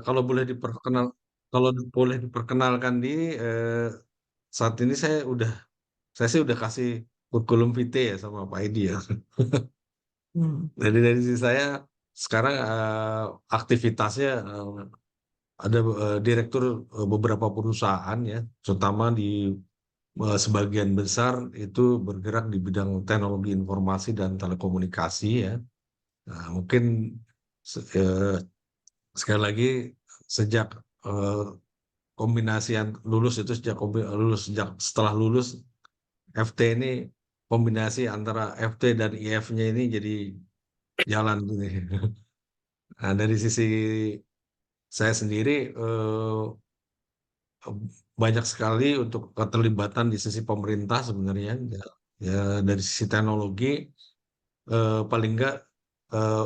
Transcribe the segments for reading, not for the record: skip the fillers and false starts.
Kalau boleh diperkenalkan diri, saat ini saya sih udah kasih kurikulum vitae ya sama Pak Edi ya. Jadi dari sisi saya sekarang, aktivitasnya, ada, direktur, beberapa perusahaan ya, terutama di, sebagian besar itu bergerak di bidang teknologi informasi dan telekomunikasi ya. Nah mungkin se sekali lagi sejak, eee, kombinasi yang lulus itu setelah lulus FT ini kombinasi antara FT dan IF-nya ini jadi jalan gini. Nah, dari sisi saya sendiri, banyak sekali untuk keterlibatan di sisi pemerintah sebenarnya, ya ya dari sisi teknologi, paling enggak,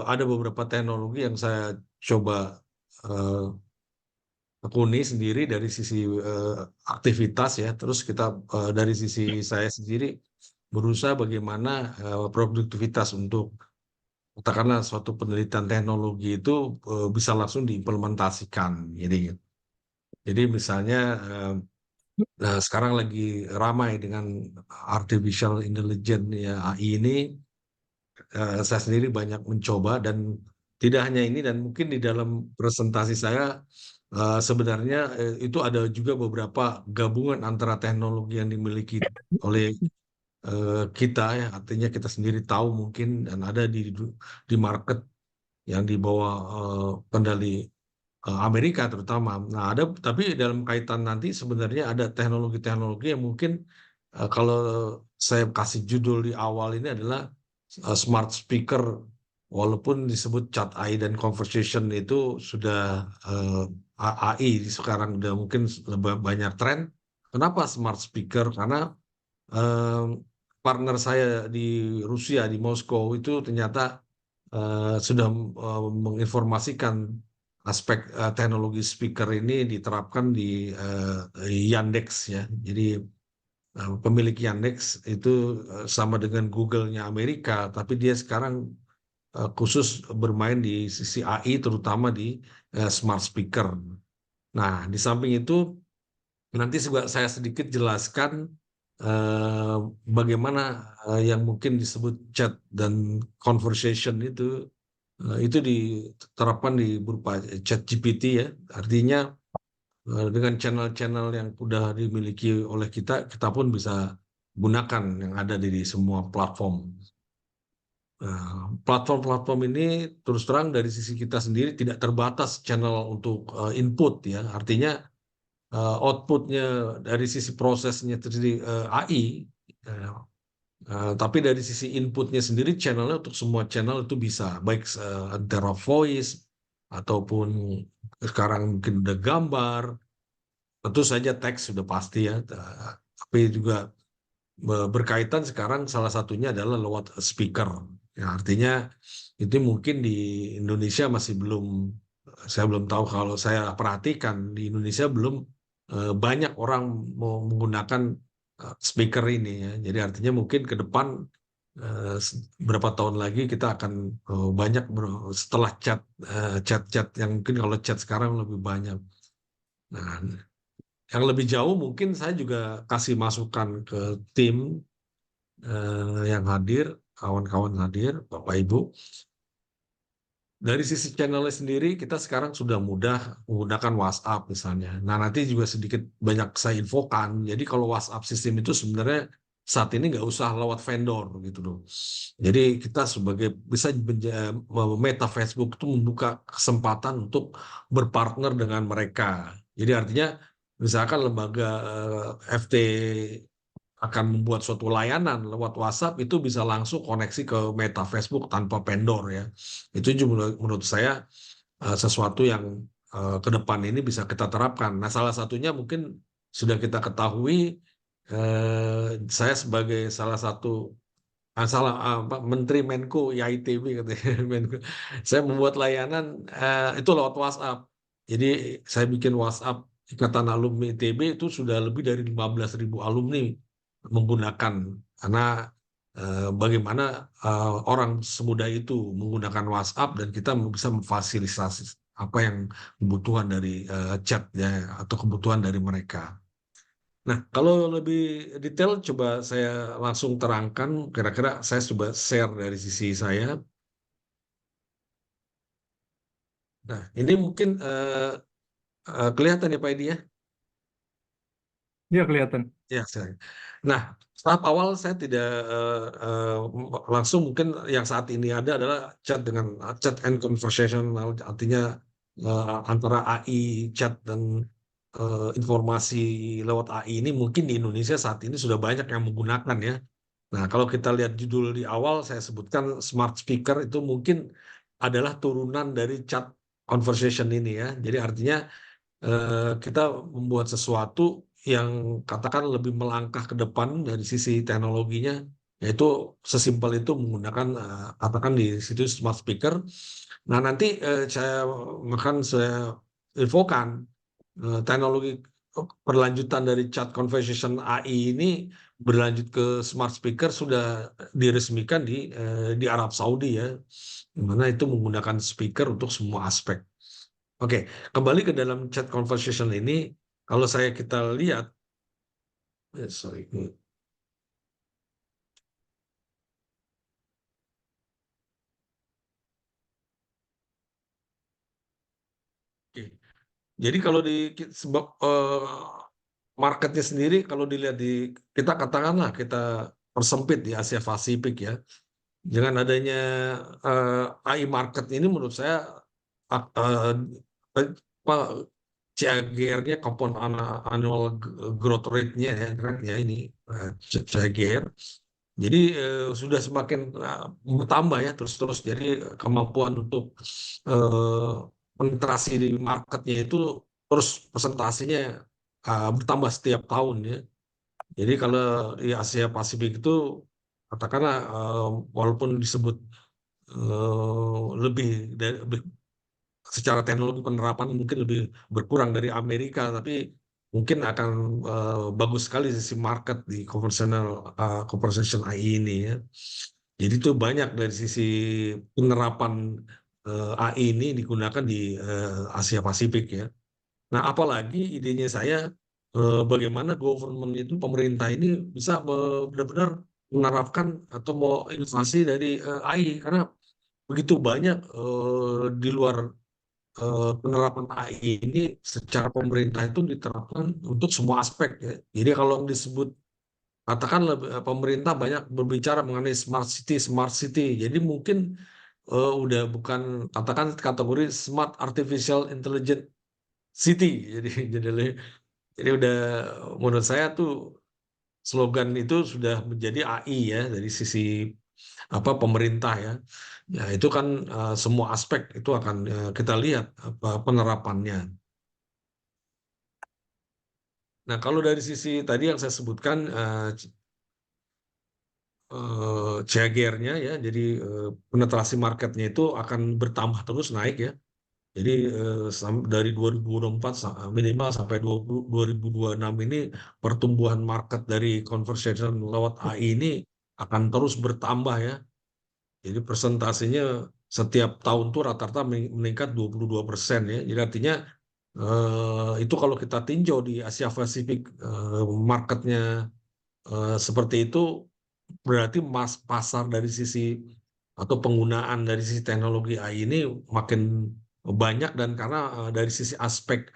ada beberapa teknologi yang saya coba, eee, tekuni sendiri dari sisi, aktivitas ya, terus kita, dari sisi saya sendiri berusaha bagaimana, produktivitas untuk katakanlah suatu penelitian teknologi itu, bisa langsung diimplementasikan. Jadi misalnya, nah sekarang lagi ramai dengan artificial intelligence ya, AI ini, saya sendiri banyak mencoba dan tidak hanya ini dan mungkin di dalam presentasi saya, sebenarnya, itu ada juga beberapa gabungan antara teknologi yang dimiliki oleh, kita ya, artinya kita sendiri tahu mungkin dan ada di market yang di bawah, kendali, Amerika terutama. Nah tapi dalam kaitan nanti sebenarnya ada teknologi-teknologi yang mungkin, kalau saya kasih judul di awal ini adalah, smart speaker, walaupun disebut chat AI dan conversation itu sudah, AI sekarang udah mungkin banyak tren. Kenapa smart speaker? Karena, partner saya di Rusia, di Moskow itu ternyata, sudah, menginformasikan aspek, teknologi speaker ini diterapkan di, Yandex ya. Jadi, pemilik Yandex itu, sama dengan Google-nya Amerika, tapi dia sekarang, khusus bermain di sisi AI terutama di, smart speaker. Nah, di samping itu nanti juga saya sedikit jelaskan, eee, bagaimana, yang mungkin disebut chat dan conversation itu diterapkan di berupa ChatGPT ya. Artinya, dengan channel-channel yang udah dimiliki oleh kita, kita pun bisa gunakan yang ada di semua platform. Platform-platform ini terus terang dari sisi kita sendiri tidak terbatas channel untuk, input ya. Artinya, output-nya dari sisi prosesnya itu sendiri, AI, eee tapi dari sisi input-nya sendiri channel-nya untuk semua channel itu bisa, baik antara voice ataupun sekarang mungkin udah gambar, tentu saja teks sudah pasti ya, tapi juga berkaitan sekarang salah satunya adalah lewat speaker. Ya artinya itu mungkin di Indonesia masih belum, saya belum tahu kalau saya perhatikan di Indonesia belum, banyak orang mau menggunakan, speaker ini ya. Jadi artinya mungkin ke depan, berapa tahun lagi kita akan, banyak setelah chat-chat yang mungkin kalau chat sekarang lebih banyak. Nah, yang lebih jauh mungkin saya juga kasih masukan ke tim, yang hadir, kawan-kawan hadir, Bapak Ibu. Dari sisi channel sendiri kita sekarang sudah mudah menggunakan WhatsApp misalnya. Nah nanti juga sedikit banyak saya infokan, jadi kalau WhatsApp sistem itu sebenarnya saat ini nggak usah lewat vendor gitu loh. Jadi kita sebagai bisa Meta Facebook itu membuka kesempatan untuk berpartner dengan mereka. Jadi artinya misalkan lembaga, FT akan membuat suatu layanan lewat WhatsApp itu bisa langsung koneksi ke Meta Facebook tanpa vendor ya. Itu juga menurut saya, sesuatu yang, ke depan ini bisa kita terapkan. Nah, salah satunya mungkin sudah kita ketahui, saya sebagai salah satu, apa, Menteri Menko IITB katanya, Menko. Saya membuat layanan, itu lewat WhatsApp. Jadi saya bikin WhatsApp Ikatan Alumni ITB itu sudah lebih dari 15.000 alumni menggunakan. Karena, bagaimana, orang semudah itu menggunakan WhatsApp dan kita bisa memfasilitasi apa yang kebutuhan dari chat ya atau kebutuhan dari mereka. Nah, kalau lebih detail coba saya langsung terangkan, kira-kira saya coba share dari sisi saya. Nah, ini mungkin kelihatan ya Pak Edi ya? Iya kelihatan. Ya, saya. Nah, tahap awal saya tidak langsung mungkin yang saat ini ada adalah chat dengan chat and conversation, artinya antara AI, chat dan informasi lewat AI ini mungkin di Indonesia saat ini sudah banyak yang menggunakan ya. Nah, kalau kita lihat judul di awal saya sebutkan smart speaker itu mungkin adalah turunan dari chat conversation ini ya. Jadi artinya kita membuat sesuatu yang katakan lebih melangkah ke depan dari sisi teknologinya, yaitu sesimpel itu menggunakan katakan di situ smart speaker. Nah nanti saya infokan teknologi berlanjutan dari chat conversation AI ini berlanjut ke smart speaker sudah diresmikan di Arab Saudi ya, di mana itu menggunakan speaker untuk semua aspek. Oke, kembali ke dalam chat conversation ini, kalau kita lihat, sorry, oke. Jadi kalau di sebab marketnya sendiri, kalau dilihat kita katakanlah kita persempit di Asia Pasifik ya, dengan adanya AI market ini menurut saya apa, CAGR-nya compound annual growth rate-nya ya ini CAGR. Jadi sudah semakin bertambah ya terus-terus. Jadi kemampuan untuk eh, penetrasi di marketnya itu terus presentasinya bertambah setiap tahun ya. Jadi kalau di Asia Pasifik itu katakanlah walaupun disebut lebih secara teknologi penerapan mungkin lebih berkurang dari Amerika, tapi mungkin akan bagus sekali sisi market di conversation AI ini ya. Jadi itu banyak dari sisi penerapan AI ini digunakan di Asia Pasifik ya. Nah, apalagi idenya saya bagaimana government itu pemerintah ini bisa benar-benar menerapkan atau mau inovasi dari AI karena begitu banyak di luar penerapan AI ini secara pemerintah itu diterapkan untuk semua aspek ya. Jadi kalau disebut katakan pemerintah banyak berbicara mengenai smart city. Jadi mungkin udah bukan katakan kategori smart artificial intelligent city. Jadi jadi udah menurut saya tuh slogan itu sudah menjadi AI ya dari sisi apa pemerintah ya. Ya itu kan semua aspek itu akan kita lihat apa penerapannya. Nah, kalau dari sisi tadi yang saya sebutkan CAGR-nya ya, jadi penetrasi marketnya itu akan bertambah terus naik ya. Jadi dari 2024 minimal sampai 2026 ini pertumbuhan market dari conversation lewat AI ini akan terus bertambah ya. Jadi presentasinya setiap tahun tuh rata-rata meningkat 22% ya. Jadi artinya itu kalau kita tinjau di Asia Pasifik marketnya seperti itu berarti pasar dari sisi atau penggunaan dari sisi teknologi AI ini makin banyak dan karena dari sisi aspek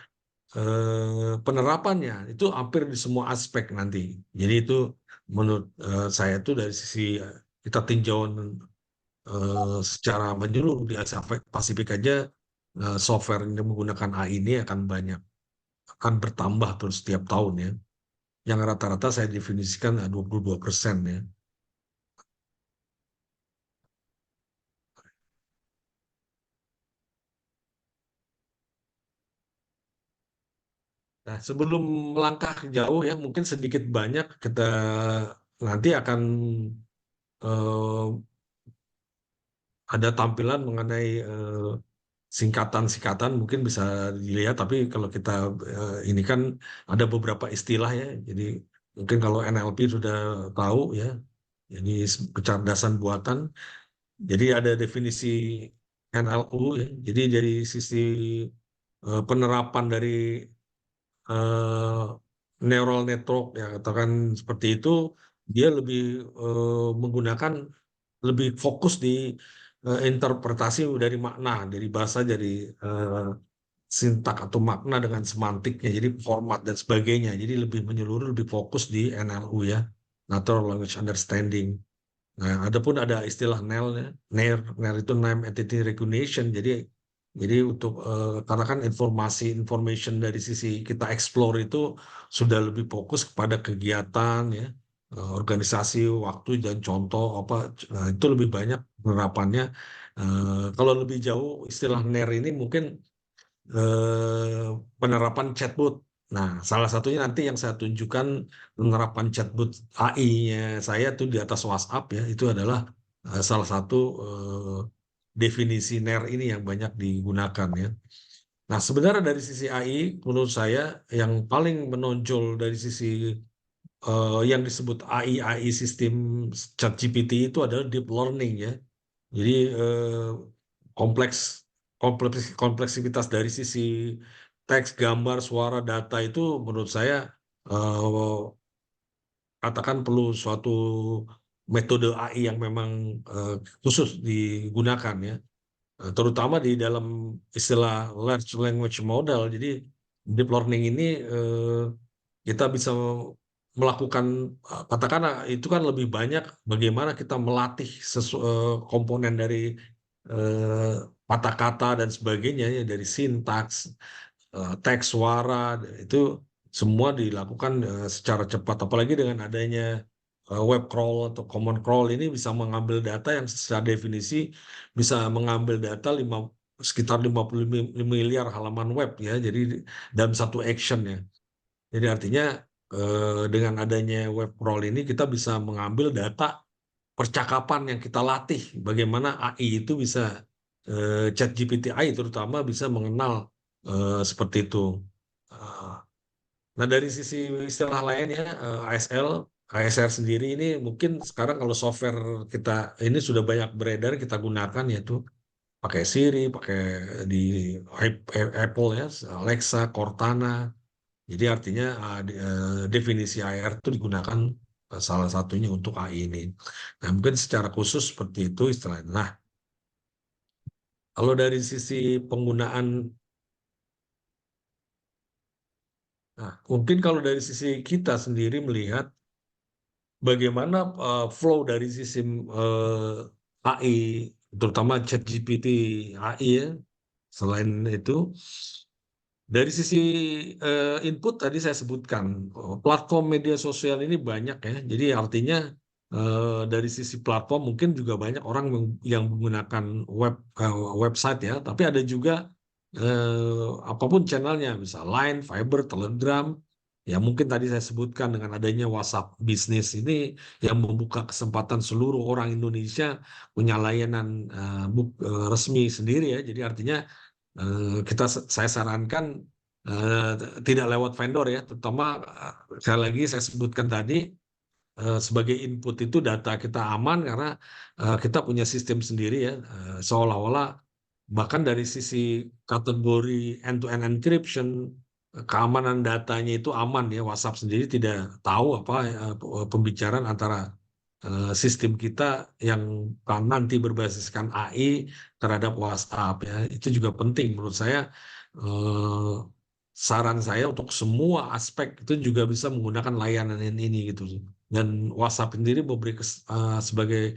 penerapannya itu hampir di semua aspek nanti. Jadi itu menurut saya itu dari sisi kita tinjau secara menyeluruh di Asia Pasifik aja software yang menggunakan AI ini akan banyak akan bertambah terus setiap tahun ya. Yang rata-rata saya definisikan 22% ya. Nah, sebelum melangkah jauh ya, mungkin sedikit banyak kita nanti akan eh, ada tampilan mengenai singkatan-singkatan mungkin bisa dilihat, tapi kalau kita ini kan ada beberapa istilah ya, jadi mungkin kalau NLP sudah tahu ya, jadi kecerdasan buatan, jadi ada definisi NLU ya. Jadi dari sisi penerapan dari eh, neural network ya katakan seperti itu, dia lebih menggunakan lebih fokus di interpretasi dari makna, dari bahasa, dari eh, sintak atau makna dengan semantiknya, jadi format dan sebagainya. Jadi lebih menyeluruh, lebih fokus di NLU ya, Natural Language Understanding. Nah, ada istilah NEL, ya. NER itu Name Entity Recognition. Jadi untuk karena kan information dari sisi kita explore itu sudah lebih fokus kepada kegiatan ya, organisasi, waktu dan contoh apa, nah, itu lebih banyak penerapannya. Kalau lebih jauh istilah NER ini mungkin penerapan chatbot. Nah, salah satunya nanti yang saya tunjukkan penerapan chatbot AI-nya saya tuh di atas WhatsApp ya, itu adalah salah satu definisi NER ini yang banyak digunakan ya. Nah, sebenarnya dari sisi AI, menurut saya yang paling menonjol dari sisi yang disebut AI sistem ChatGPT itu adalah deep learning ya. Jadi kompleks kompleksitas dari sisi teks, gambar, suara, data itu menurut saya eh, katakan perlu suatu metode AI yang memang khusus digunakan ya. Terutama di dalam istilah large language model. Jadi deep learning ini kita bisa melakukan katakan itu kan lebih banyak bagaimana kita melatih komponen dari eh, kata-kata dan sebagainya ya, dari sintaks, teks, suara itu semua dilakukan secara cepat. Apalagi dengan adanya web crawl atau command crawl ini bisa mengambil data yang secara definisi bisa mengambil data sekitar 55 miliar halaman web ya. Jadi dalam satu action ya. Jadi artinya dengan adanya web crawl ini kita bisa mengambil data percakapan yang kita latih, bagaimana AI itu bisa ChatGPT AI terutama bisa mengenal seperti itu. Eh, Nah dari sisi istilah lainnya ASL, ASR sendiri ini mungkin sekarang kalau software kita ini sudah banyak beredar kita gunakan yaitu pakai Siri, pakai di Apple ya, Alexa, Cortana. Jadi artinya definisi AR itu digunakan salah satunya untuk AI ini. Nah, mungkin secara khusus seperti itu istilahnya. Nah, kalau dari sisi penggunaan, nah, mungkin kalau dari sisi kita sendiri melihat bagaimana flow dari sistem AI, terutama ChatGPT AI ya, selain itu, dari sisi input tadi saya sebutkan, platform media sosial ini banyak ya. Jadi artinya dari sisi platform mungkin juga banyak orang yang menggunakan website ya. Tapi ada juga apapun channelnya, misal Line, Viber, Telegram. Ya mungkin tadi saya sebutkan dengan adanya WhatsApp bisnis ini yang membuka kesempatan seluruh orang Indonesia punya layanan resmi sendiri ya. Jadi artinya saya sarankan eh, tidak lewat vendor ya, terutama sekali lagi saya sebutkan tadi sebagai input itu data kita aman karena kita punya sistem sendiri ya, seolah-olah bahkan dari sisi kategori end-to-end encryption, keamanan datanya itu aman ya. WhatsApp sendiri tidak tahu apa pembicaraan antara sistem kita yang nanti berbasiskan AI terhadap WhatsApp ya. Itu juga penting menurut saya. eh, Saran saya untuk semua aspek itu juga bisa menggunakan layanan ini gitu. Dan WhatsApp sendiri sebagai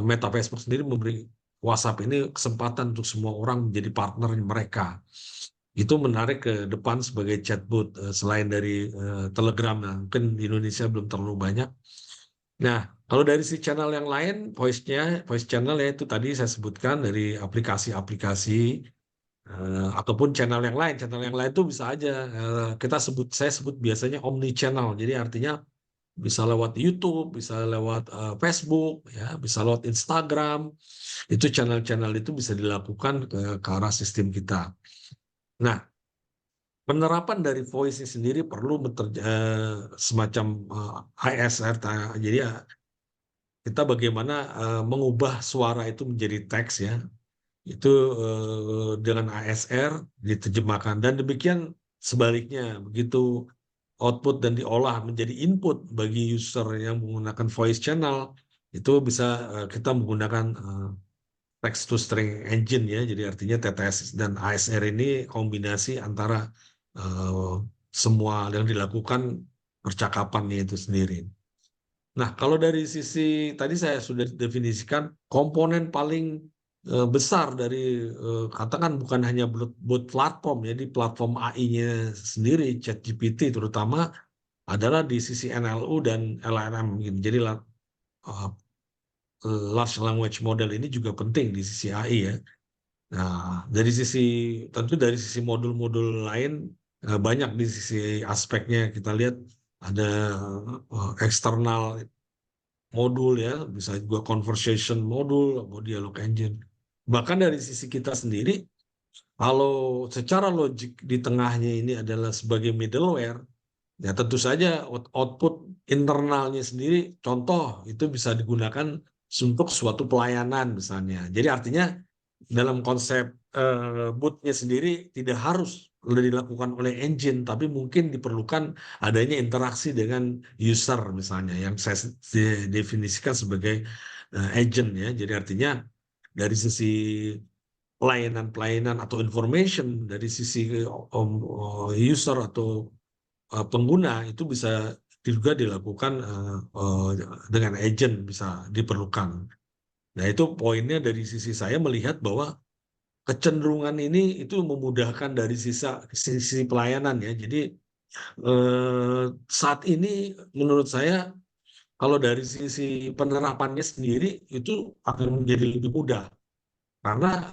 Meta Facebook sendiri memberi WhatsApp ini kesempatan untuk semua orang menjadi partner mereka. Itu menarik ke depan sebagai chatbot selain dari Telegram. Nah, mungkin di Indonesia belum terlalu banyak. Nah, kalau dari si channel yang lain, voice channel ya itu tadi saya sebutkan dari aplikasi-aplikasi ataupun channel yang lain itu bisa aja saya sebut biasanya omni channel. Jadi artinya bisa lewat YouTube, bisa lewat Facebook, ya, bisa lewat Instagram. Itu channel-channel itu bisa dilakukan ke arah sistem kita. Nah, penerapan dari voice sendiri perlu semacam ISR. Jadi ya, kita bagaimana mengubah suara itu menjadi teks ya. itu dengan ASR diterjemahkan, dan demikian sebaliknya, begitu output dan diolah menjadi input bagi user yang menggunakan voice channel, itu bisa kita menggunakan text to string engine ya. Jadi artinya TTS dan ASR ini kombinasi antara eh, semua yang dilakukan percakapannya itu sendiri. Nah, kalau dari sisi tadi saya sudah definisikan komponen paling besar dari katakan bukan hanya buat platform ya, di platform AI-nya sendiri ChatGPT terutama adalah di sisi NLU dan LLM gitu. Jadi uh, large language model ini juga penting di sisi AI ya. Nah, dari sisi tentu dari sisi modul-modul lain banyak di sisi aspeknya kita lihat ada eksternal modul ya, bisa juga conversation modul, atau dialog engine. Bahkan dari sisi kita sendiri, kalau secara logik di tengahnya ini adalah sebagai middleware, ya tentu saja output internalnya sendiri, contoh itu bisa digunakan untuk suatu pelayanan misalnya. Jadi artinya dalam konsep bootnya sendiri tidak harus dilakukan oleh engine, tapi mungkin diperlukan adanya interaksi dengan user misalnya, yang saya definisikan sebagai agent ya. Jadi artinya dari sisi pelayanan-pelayanan atau information dari sisi user atau pengguna itu bisa juga dilakukan dengan agent, bisa diperlukan. Nah, itu poinnya dari sisi saya melihat bahwa kecenderungan ini itu memudahkan dari sisi pelayanan ya. Jadi saat ini menurut saya kalau dari sisi penerapannya sendiri itu akan menjadi lebih mudah karena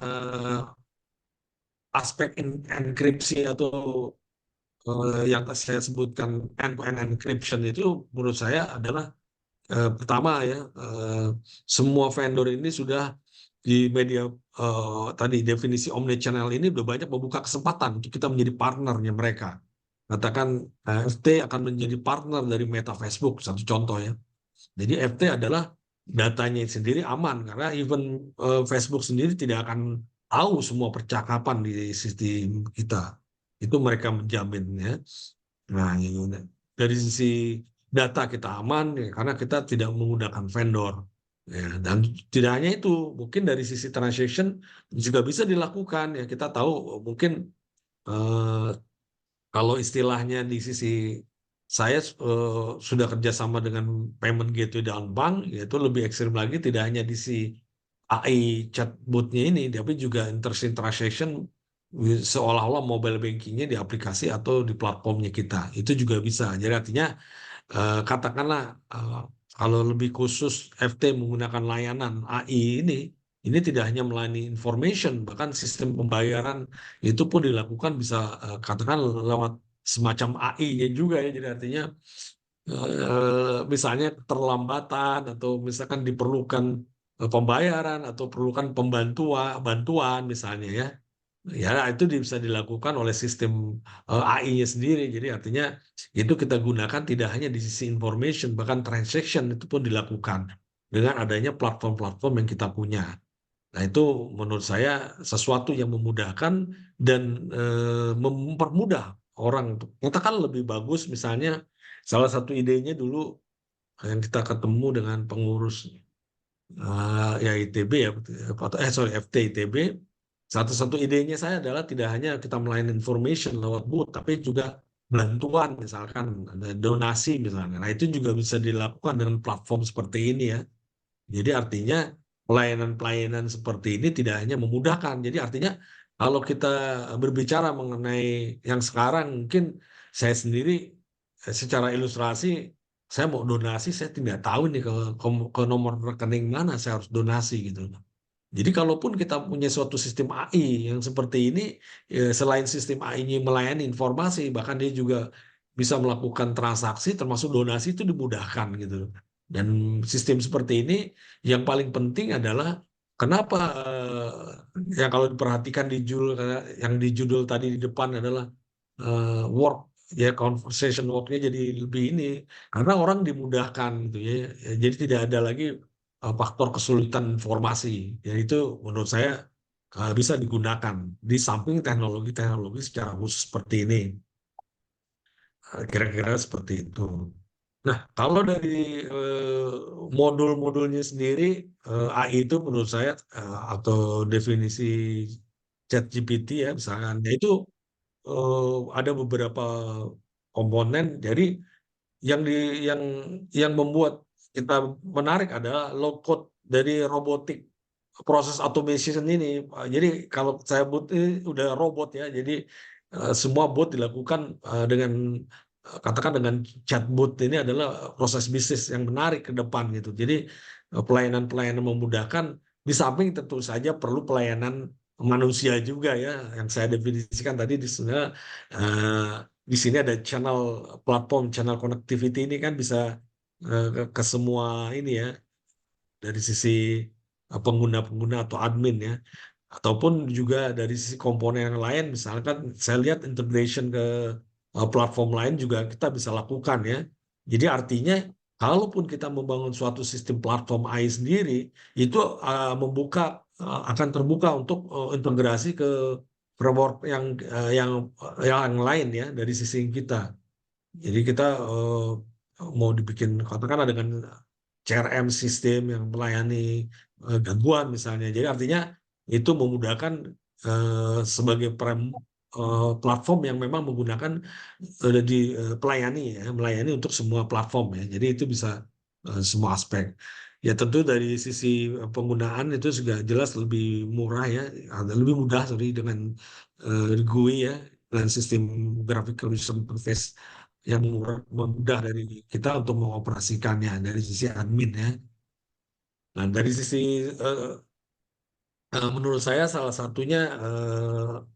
aspek enkripsi atau yang saya sebutkan end-to-end encryption itu menurut saya adalah pertama ya, semua vendor ini sudah di media tadi definisi omnichannel ini udah banyak membuka kesempatan untuk kita menjadi partnernya mereka. Katakan FT akan menjadi partner dari Meta Facebook, satu contoh ya. Jadi FT adalah datanya sendiri aman karena even Facebook sendiri tidak akan tahu semua percakapan di sistem kita. Itu mereka menjamin ya. Nah, dari sisi data kita aman ya, karena kita tidak menggunakan vendor. Ya, dan tidak hanya itu, mungkin dari sisi transaction juga bisa dilakukan ya. Kita tahu mungkin eh, kalau istilahnya di sisi saya sudah kerjasama dengan payment gateway dan bank, yaitu lebih ekstrim lagi, tidak hanya di si AI chatbotnya ini, tapi juga interesting transaction seolah-olah mobile bankingnya di aplikasi atau di platformnya kita. Itu juga bisa. Jadi artinya katakanlah eh, kalau lebih khusus FT menggunakan layanan AI ini tidak hanya melayani information, bahkan sistem pembayaran itu pun dilakukan bisa katakan lewat semacam AI-nya juga ya. Jadi artinya misalnya keterlambatan atau misalkan diperlukan pembayaran atau perlukan bantuan misalnya ya. Ya, itu bisa dilakukan oleh sistem AI-nya sendiri. Jadi artinya itu kita gunakan tidak hanya di sisi information, bahkan transaction itu pun dilakukan dengan adanya platform-platform yang kita punya. Nah, itu menurut saya sesuatu yang memudahkan dan mempermudah orang untuk katakan lebih bagus. Misalnya salah satu idenya dulu yang kita ketemu dengan pengurus ya ITB ya, atau sorry FT ITB, satu-satu idenya saya adalah tidak hanya kita melayani information lewat booth, tapi juga bantuan misalkan ada donasi misalnya. Nah, itu juga bisa dilakukan dengan platform seperti ini ya. Jadi artinya pelayanan-pelayanan seperti ini tidak hanya memudahkan. Jadi artinya kalau kita berbicara mengenai yang sekarang, mungkin saya sendiri secara ilustrasi, saya mau donasi, saya tidak tahu nih ke nomor rekening mana saya harus donasi gitu. Jadi kalaupun kita punya suatu sistem AI yang seperti ini, selain sistem AI-nya melayani informasi, bahkan dia juga bisa melakukan transaksi, termasuk donasi itu dimudahkan gitu. Dan sistem seperti ini yang paling penting adalah kenapa ya kalau diperhatikan di judul yang di judul tadi di depan adalah work ya, conversation worknya jadi lebih ini karena orang dimudahkan gitu ya. Jadi tidak ada lagi faktor kesulitan informasi. Ya itu menurut saya bisa digunakan di samping teknologi-teknologi secara khusus seperti ini. Kira-kira seperti itu. Nah, kalau dari eh, modul-modulnya sendiri, AI itu menurut saya atau definisi ChatGPT ya misalkan, ya itu ada beberapa komponen. Jadi yang di yang yang membuat kita menarik adalah low code dari robotik proses automation ini. Jadi kalau saya buat ini udah robot ya. Jadi semua bot dilakukan dengan katakan dengan chatbot ini adalah proses bisnis yang menarik ke depan gitu. Jadi pelayanan-pelayanan memudahkan di samping tentu saja perlu pelayanan manusia juga ya yang saya definisikan tadi di sana di sini ada channel platform channel connectivity ini kan bisa ke semua ini ya dari sisi pengguna-pengguna atau admin ya ataupun juga dari sisi komponen yang lain misalkan saya lihat integration ke platform lain juga kita bisa lakukan ya. Jadi artinya kalaupun kita membangun suatu sistem platform AI sendiri itu membuka akan terbuka untuk integrasi ke framework yang lain ya dari sisi kita. Jadi kita mau dibikin katakanlah dengan CRM sistem yang melayani gangguan misalnya. Jadi artinya itu memudahkan sebagai platform yang memang menggunakan pelayani ya, melayani untuk semua platform ya. Jadi itu bisa semua aspek. Ya tentu dari sisi penggunaan itu juga jelas lebih murah ya, lebih mudah sorry dengan GUI ya, dan sistem graphical user interface yang mudah dari kita untuk mengoperasikannya dari sisi admin ya. Nah, dari sisi menurut saya salah satunya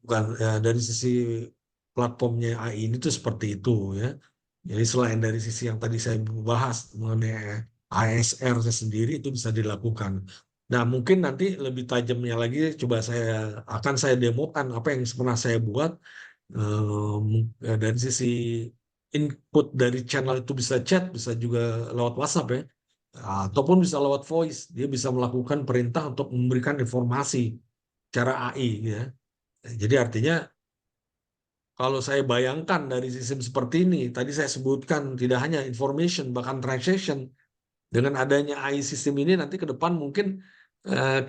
bukan dari sisi platformnya AI ini tuh seperti itu ya. Jadi selain dari sisi yang tadi saya bahas mengenai ASR sendiri itu bisa dilakukan. Nah, mungkin nanti lebih tajamnya lagi coba saya demokan apa yang pernah saya buat dari sisi input dari channel itu bisa chat, bisa juga lewat WhatsApp ya. Ataupun bisa lewat voice, dia bisa melakukan perintah untuk memberikan informasi cara AI ya. Jadi artinya kalau saya bayangkan dari sistem seperti ini, tadi saya sebutkan tidak hanya information, bahkan transaction, dengan adanya AI sistem ini nanti ke depan mungkin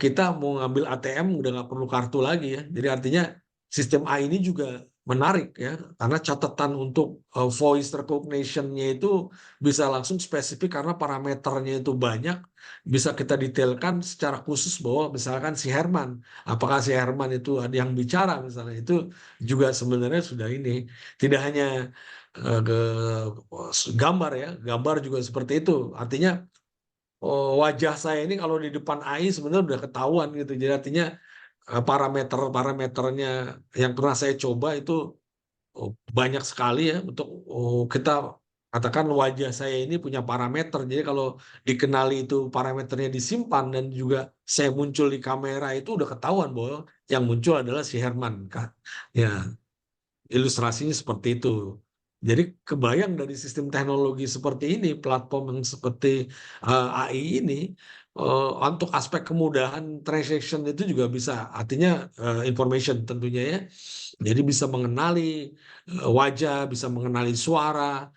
kita mau ngambil ATM udah nggak perlu kartu lagi ya. Jadi artinya sistem AI ini juga menarik ya, karena catatan untuk voice recognition-nya itu bisa langsung spesifik karena parameternya itu banyak, bisa kita detailkan secara khusus bahwa misalkan si Herman, apakah si Herman itu ada yang bicara misalnya itu juga sebenarnya sudah ini tidak hanya ke gambar ya, gambar juga seperti itu. Artinya wajah saya ini kalau di depan AI sebenarnya udah ketahuan gitu. Jadi artinya parameter-parameternya yang pernah saya coba itu banyak sekali ya untuk kita katakan wajah saya ini punya parameter. Jadi kalau dikenali itu parameternya disimpan dan juga saya muncul di kamera itu udah ketahuan bahwa yang muncul adalah si Herman kan. Ya, ilustrasinya seperti itu. Jadi kebayang dari sistem teknologi seperti ini, platform yang seperti AI ini, untuk aspek kemudahan transaction itu juga bisa, artinya information tentunya ya. Jadi bisa mengenali wajah, bisa mengenali suara,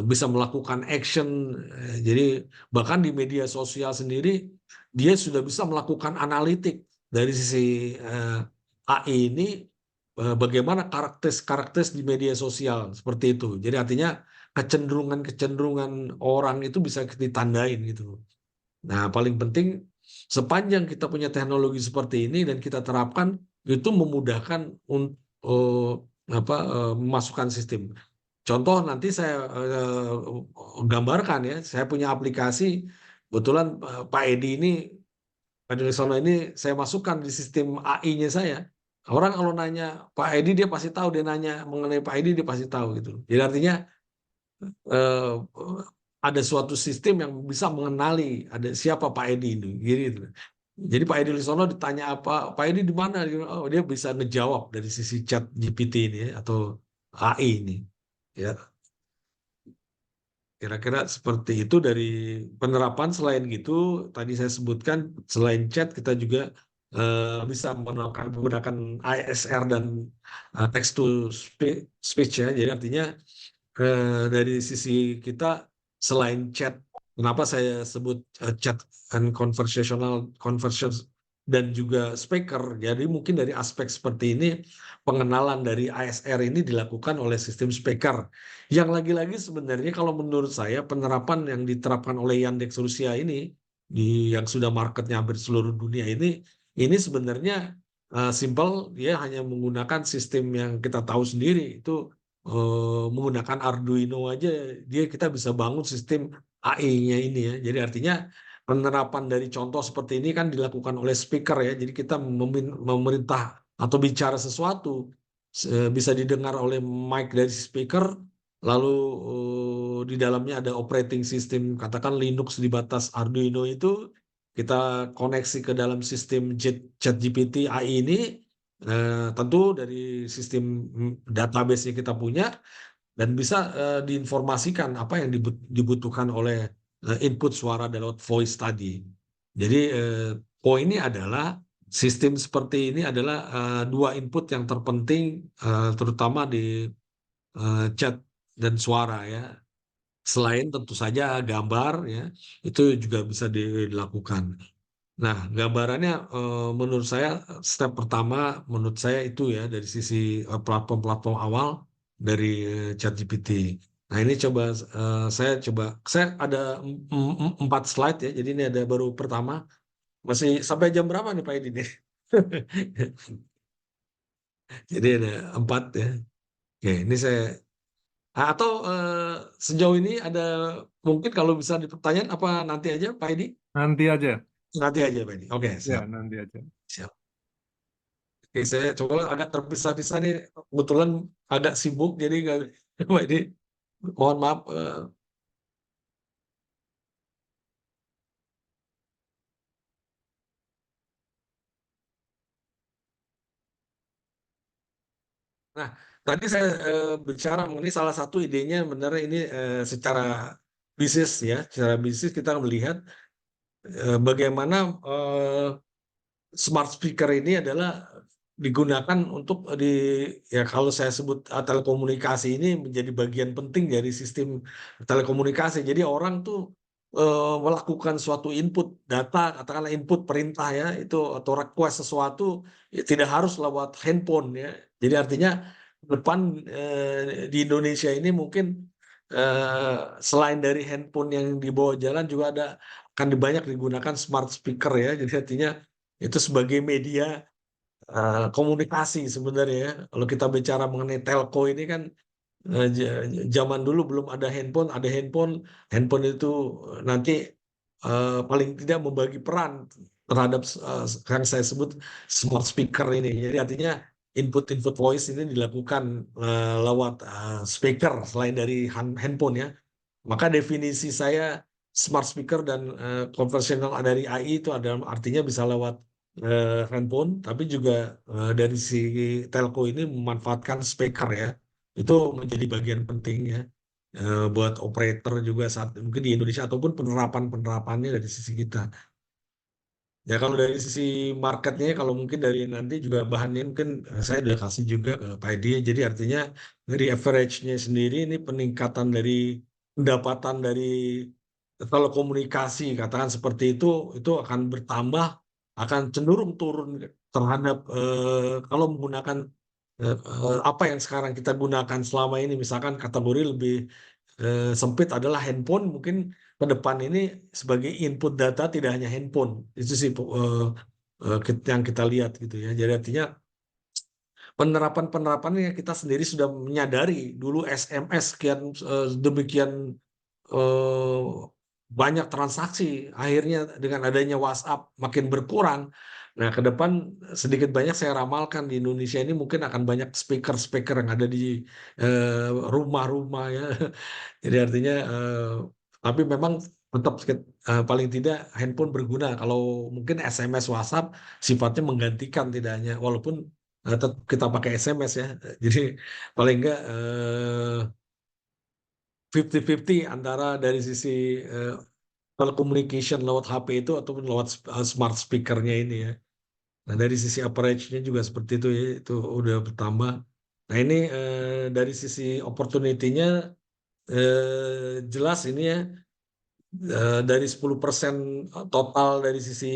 bisa melakukan action. Jadi bahkan di media sosial sendiri, dia sudah bisa melakukan analitik dari sisi AI ini bagaimana karakter di media sosial seperti itu. Jadi artinya kecenderungan-kecenderungan orang itu bisa ditandain gitu. Nah, paling penting sepanjang kita punya teknologi seperti ini dan kita terapkan itu memudahkan untuk memasukkan sistem. Contoh nanti saya gambarkan ya, saya punya aplikasi, kebetulan Pak Edi ini Pak Wisono ini saya masukkan di sistem AI-nya saya. Orang kalau nanya Pak Edi dia pasti tahu, dia nanya mengenai Pak Edi dia pasti tahu gitu. Jadi artinya eh, ada suatu sistem yang bisa mengenali ada siapa Pak Edi ini. Gitu. Jadi Pak Edi Lisono ditanya apa, Pak Edi di mana? Oh, dia bisa ngejawab dari sisi chat GPT ini ya, atau AI ini. Ya, kira-kira seperti itu dari penerapan. Selain gitu, tadi saya sebutkan selain chat kita juga bisa menggunakan ASR dan text to speech ya. Jadi artinya dari sisi kita selain chat, kenapa saya sebut chat and conversations dan juga speaker. Jadi mungkin dari aspek seperti ini pengenalan dari ASR ini dilakukan oleh sistem speaker. Yang lagi-lagi sebenarnya kalau menurut saya penerapan yang diterapkan oleh Yandex Rusia ini yang sudah marketnya hampir seluruh dunia ini sebenarnya simple, dia hanya menggunakan sistem yang kita tahu sendiri itu menggunakan Arduino aja dia kita bisa bangun sistem AI-nya ini ya. Jadi artinya penerapan dari contoh seperti ini kan dilakukan oleh speaker ya. Jadi kita memerintah atau bicara sesuatu bisa didengar oleh mic dari speaker, lalu di dalamnya ada operating system katakan Linux di batas Arduino itu kita koneksi ke dalam sistem ChatGPT AI ini. Tentu dari sistem database yang kita punya dan bisa diinformasikan apa yang dibutuhkan oleh input suara lewat voice tadi. Jadi poinnya adalah sistem seperti ini adalah dua input yang terpenting terutama di chat dan suara ya. Selain tentu saja gambar ya, itu juga bisa dilakukan. Nah, gambarannya menurut saya step pertama menurut saya itu ya dari sisi platform-platform awal dari ChatGPT. Nah, ini saya ada 4 slide ya. Jadi ini ada baru pertama. Masih sampai jam berapa nih Pak Edi nih? Jadi ada 4 ya. Oke, ini saya atau sejauh ini ada mungkin kalau bisa dipertanyaan apa nanti aja Pak Edi? Nanti aja. Nanti aja Pak Edi. Oke, Ya, siap. nanti aja. Siap. Oke, saya coba agak terpisah-pisah nih. Kebetulan agak sibuk, jadi nggak. Wah, ini mohon maaf. Nah, tadi saya bicara mengenai salah satu idenya, benar ini secara bisnis ya, secara bisnis kita melihat bagaimana smart speaker ini adalah digunakan untuk ya kalau saya sebut telekomunikasi ini menjadi bagian penting dari sistem telekomunikasi. Jadi orang tuh melakukan suatu input data, katakanlah input perintah ya itu atau request sesuatu ya, tidak harus lewat handphone ya. Jadi artinya depan di Indonesia ini mungkin selain dari handphone yang dibawa jalan juga akan banyak digunakan smart speaker ya. Jadi artinya itu sebagai media komunikasi sebenarnya ya. Kalau kita bicara mengenai telco ini kan zaman dulu belum ada handphone, handphone itu nanti paling tidak membagi peran terhadap yang saya sebut smart speaker ini. Jadi artinya input-input voice ini dilakukan lewat speaker selain dari handphone ya. Maka definisi saya smart speaker dan conversational dari AI itu adalah artinya bisa lewat handphone, tapi juga dari si telco ini memanfaatkan speaker ya. Itu menjadi bagian penting ya buat operator juga saat mungkin di Indonesia ataupun penerapannya dari sisi kita. Ya kalau dari sisi marketnya, kalau mungkin dari nanti juga bahannya mungkin saya udah kasih juga ke Pak Edi. Jadi artinya dari average-nya sendiri ini peningkatan dari pendapatan dari telekomunikasi, katakan seperti itu akan bertambah, akan cenderung turun terhadap kalau menggunakan apa yang sekarang kita gunakan selama ini, misalkan kategori lebih sempit adalah handphone, mungkin ke depan ini sebagai input data tidak hanya handphone, itu sih yang kita lihat gitu ya. Jadi artinya penerapan-penerapannya kita sendiri sudah menyadari dulu SMS sekian demikian eh, banyak transaksi, akhirnya dengan adanya WhatsApp makin berkurang. Nah, ke depan sedikit banyak saya ramalkan di Indonesia ini mungkin akan banyak speaker-speaker yang ada di rumah-rumah ya. Jadi artinya, tapi memang tetap paling tidak handphone berguna. Kalau mungkin SMS, WhatsApp sifatnya menggantikan tidak hanya, walaupun tetap kita pakai SMS ya. Jadi paling enggak 50-50 antara dari sisi telecommunication lewat HP itu ataupun lewat smart speakernya ini ya. Nah, dari sisi average-nya juga seperti itu ya, itu udah bertambah. Nah, ini dari sisi opportunity-nya jelas ini ya, dari 10% total dari sisi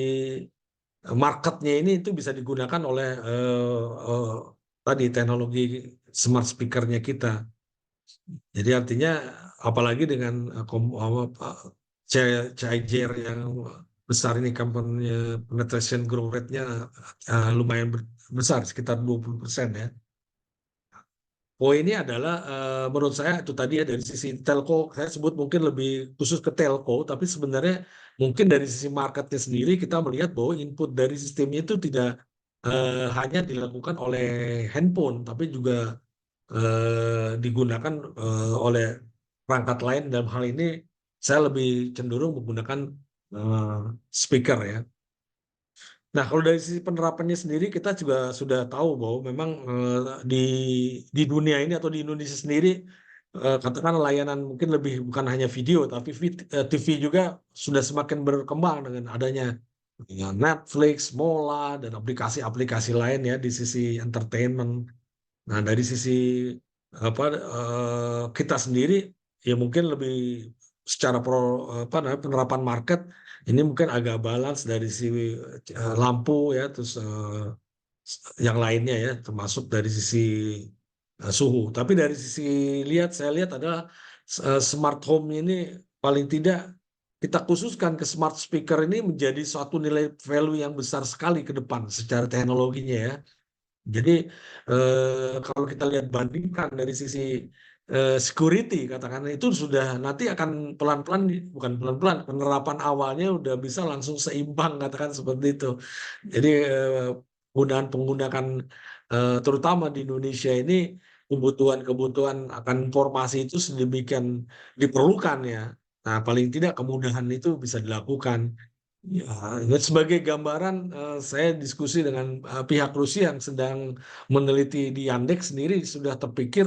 marketnya ini itu bisa digunakan oleh tadi teknologi smart speaker-nya kita. Jadi artinya apalagi dengan CAGR yang besar ini, company penetration growth rate-nya lumayan besar, sekitar 20% ya. Poinnya adalah menurut saya itu tadi ya, dari sisi telco, saya sebut mungkin lebih khusus ke telco, tapi sebenarnya mungkin dari sisi marketnya sendiri kita melihat bahwa input dari sistemnya itu tidak hanya dilakukan oleh handphone, tapi juga digunakan oleh perangkat lain. Dalam hal ini saya lebih cenderung menggunakan eh, speaker ya. Nah, kalau dari sisi penerapannya sendiri kita juga sudah tahu bahwa memang di dunia ini atau di Indonesia sendiri katakan layanan mungkin lebih bukan hanya video tapi TV juga sudah semakin berkembang dengan adanya ya, Netflix, Mola dan aplikasi-aplikasi lain ya di sisi entertainment. Nah, dari sisi apa kita sendiri ya mungkin lebih secara apa namanya penerapan market ini mungkin agak balance dari sisi lampu ya, terus yang lainnya ya, termasuk dari sisi suhu. Tapi dari sisi saya lihat adalah smart home ini paling tidak kita khususkan ke smart speaker ini menjadi suatu nilai value yang besar sekali ke depan secara teknologinya ya. Jadi kalau kita lihat bandingkan dari sisi security katakan itu sudah nanti akan pelan-pelan, bukan pelan-pelan, penerapan awalnya udah bisa langsung seimbang katakan seperti itu. Jadi penggunaan terutama di Indonesia ini kebutuhan-kebutuhan akan informasi itu sedemikian diperlukan ya. Nah, paling tidak kemudahan itu bisa dilakukan. Ya, dan sebagai gambaran, saya diskusi dengan pihak Rusia yang sedang meneliti di Yandex sendiri sudah terpikir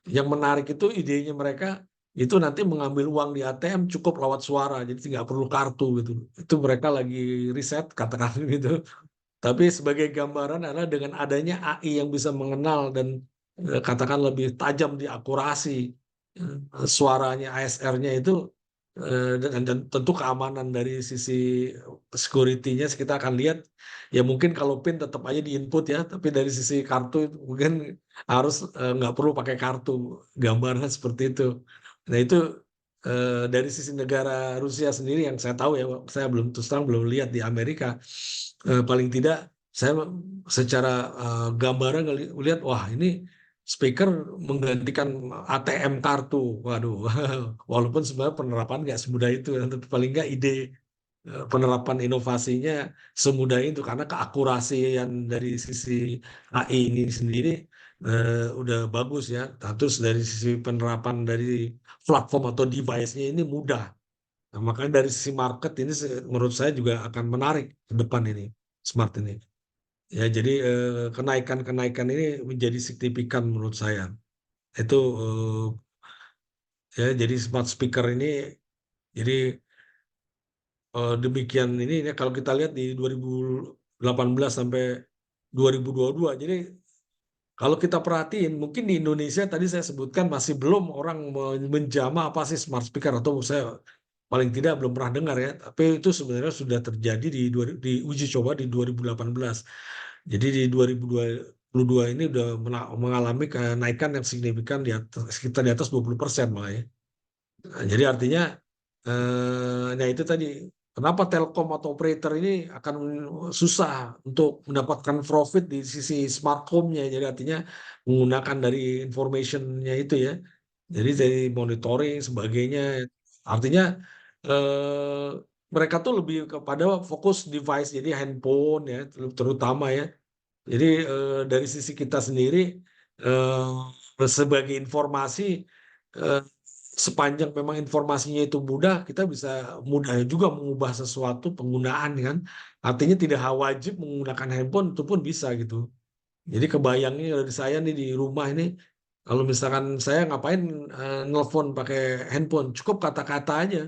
yang menarik itu idenya mereka itu nanti mengambil uang di ATM cukup lewat suara, jadi nggak perlu kartu gitu. Itu mereka lagi riset katakan gitu. Tapi sebagai gambaran adalah dengan adanya AI yang bisa mengenal dan katakan lebih tajam di akurasi suaranya ASR-nya itu dan tentu keamanan dari sisi security-nya kita akan lihat ya mungkin kalau PIN tetap aja di input ya tapi dari sisi kartu itu mungkin harus nggak perlu pakai kartu gambarnya seperti itu. Nah itu dari sisi negara Rusia sendiri yang saya tahu ya, saya belum terus terang belum lihat di Amerika. Paling tidak saya secara gambaran lihat wah ini speaker menggantikan ATM kartu. Waduh, walaupun sebenarnya penerapan nggak semudah itu, tapi paling nggak ide penerapan inovasinya semudah itu karena keakurasian dari sisi AI ini sendiri udah bagus ya. Nah, terus dari sisi penerapan dari platform atau device-nya ini mudah. Nah, makanya dari sisi market ini menurut saya juga akan menarik ke depan ini smart ini. Ya, jadi kenaikan-kenaikan ini menjadi signifikan menurut saya. Itu ya jadi smart speaker ini jadi demikian ini ya kalau kita lihat di 2018 sampai 2022. Jadi kalau kita perhatiin mungkin di Indonesia tadi saya sebutkan masih belum orang menjama apa sih smart speaker atau saya paling tidak belum pernah dengar ya. Tapi itu sebenarnya sudah terjadi di uji coba di 2018. Jadi di 2022 ini udah mengalami kenaikan yang signifikan di atas, sekitar di atas 20% malah ya. Nah, jadi artinya, nah itu tadi, kenapa telkom atau operator ini akan susah untuk mendapatkan profit di sisi smart home-nya. Jadi artinya menggunakan dari information-nya itu ya. Jadi dari monitoring sebagainya. Artinya eh, mereka tuh lebih kepada fokus device, jadi handphone ya, terutama ya. Jadi dari sisi kita sendiri sebagai informasi eh, sepanjang memang informasinya itu mudah, kita bisa mudah juga mengubah sesuatu penggunaan kan. Artinya tidak wajib menggunakan handphone itu pun bisa gitu. Jadi kebayangnya dari saya nih di rumah ini, kalau misalkan saya ngapain nelpon pakai handphone, cukup kata-kata aja.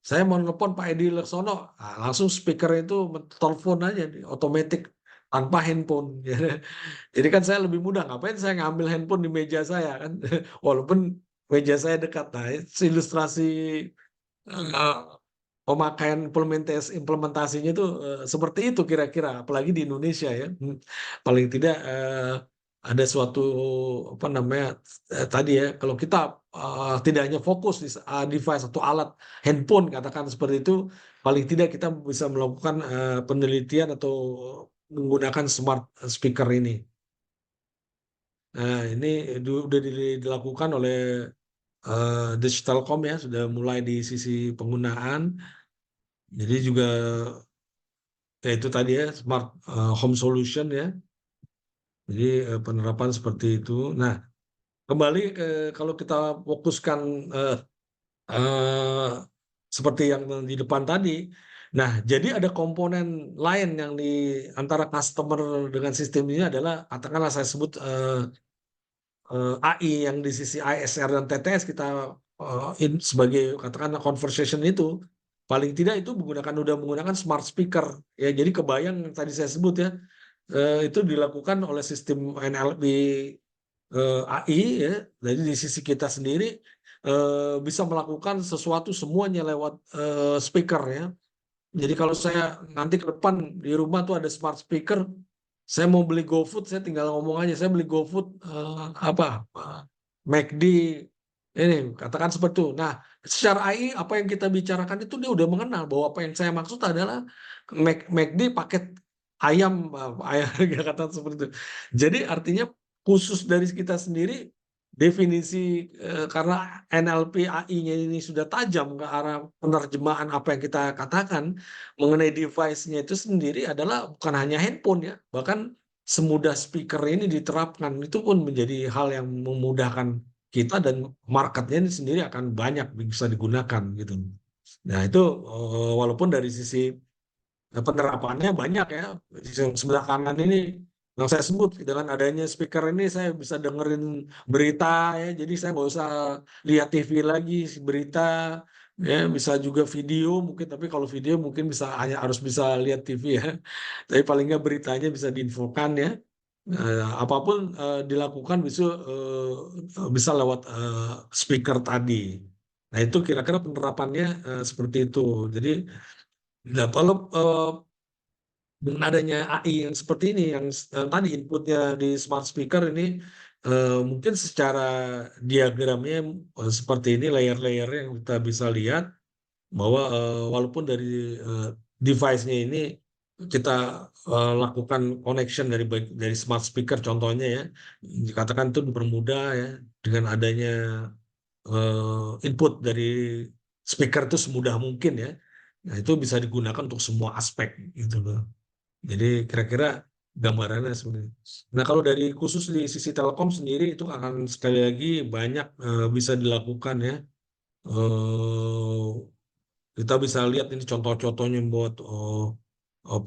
Saya mau nelpon Pak Edi Laksono, langsung speaker itu telepon aja, otomatis tanpa handphone. Ya. Jadi kan saya lebih mudah, ngapain saya ngambil handphone di meja saya kan, walaupun meja saya dekat. Nah, ilustrasi eh, pemakaian implementasinya itu seperti itu kira-kira, apalagi di Indonesia ya. Paling tidak ada suatu apa namanya tadi ya, kalau kita tidak hanya fokus di device atau alat handphone katakan seperti itu, paling tidak kita bisa melakukan penelitian atau menggunakan smart speaker ini. Nah, ini sudah dilakukan oleh Digitalcom ya, sudah mulai di sisi penggunaan. Jadi juga ya itu tadi ya smart home solution ya. Jadi penerapan seperti itu. Nah, kembali ke kalau kita fokuskan eh, eh, seperti yang di depan tadi. Nah, jadi ada komponen lain yang di antara customer dengan sistem ini adalah katakanlah saya sebut AI yang di sisi ISR dan TTS kita sebagai katakanlah conversation itu paling tidak itu udah menggunakan smart speaker ya, jadi kebayang yang tadi saya sebut ya, itu dilakukan oleh sistem NLP AI ya. Jadi di sisi kita sendiri bisa melakukan sesuatu semuanya lewat speaker ya. Jadi kalau saya nanti ke depan di rumah tuh ada smart speaker, saya mau beli GoFood, saya tinggal ngomong aja, saya beli GoFood apa McD ini, katakan seperti itu. Nah, secara AI apa yang kita bicarakan itu dia udah mengenal bahwa apa yang saya maksud adalah McD paket ayam, ayam kata seperti itu. Jadi artinya khusus dari kita sendiri definisi karena NLP AI-nya ini sudah tajam ke arah penerjemahan apa yang kita katakan mengenai device-nya itu sendiri adalah bukan hanya handphone ya, bahkan semudah speaker ini diterapkan itu pun menjadi hal yang memudahkan kita dan marketnya ini sendiri akan banyak bisa digunakan gitu. Nah itu walaupun dari sisi penerapannya banyak ya. Di sebelah kanan ini yang saya sebut dengan adanya speaker ini saya bisa dengerin berita ya. Jadi saya nggak usah lihat TV lagi berita ya, bisa juga video mungkin, tapi kalau video mungkin bisa hanya harus bisa lihat TV ya. Tapi paling nggak beritanya bisa diinfokan ya. Apapun dilakukan bisa lewat speaker tadi. Nah itu kira-kira penerapannya seperti itu. Jadi, nah, kalau dengan adanya AI yang seperti ini, yang tadi inputnya di smart speaker ini, mungkin secara diagramnya seperti ini, layer-layer yang kita bisa lihat bahwa walaupun dari device-nya ini kita lakukan connection dari smart speaker contohnya ya, dikatakan itu dipermudah ya dengan adanya input dari speaker itu semudah mungkin ya. Nah, itu bisa digunakan untuk semua aspek gitu loh. Jadi kira-kira gambarannya sebenarnya. Nah, kalau dari khusus di sisi Telkom sendiri itu akan sekali lagi banyak bisa dilakukan ya. Eh, Kita bisa lihat ini contoh-contohnya buat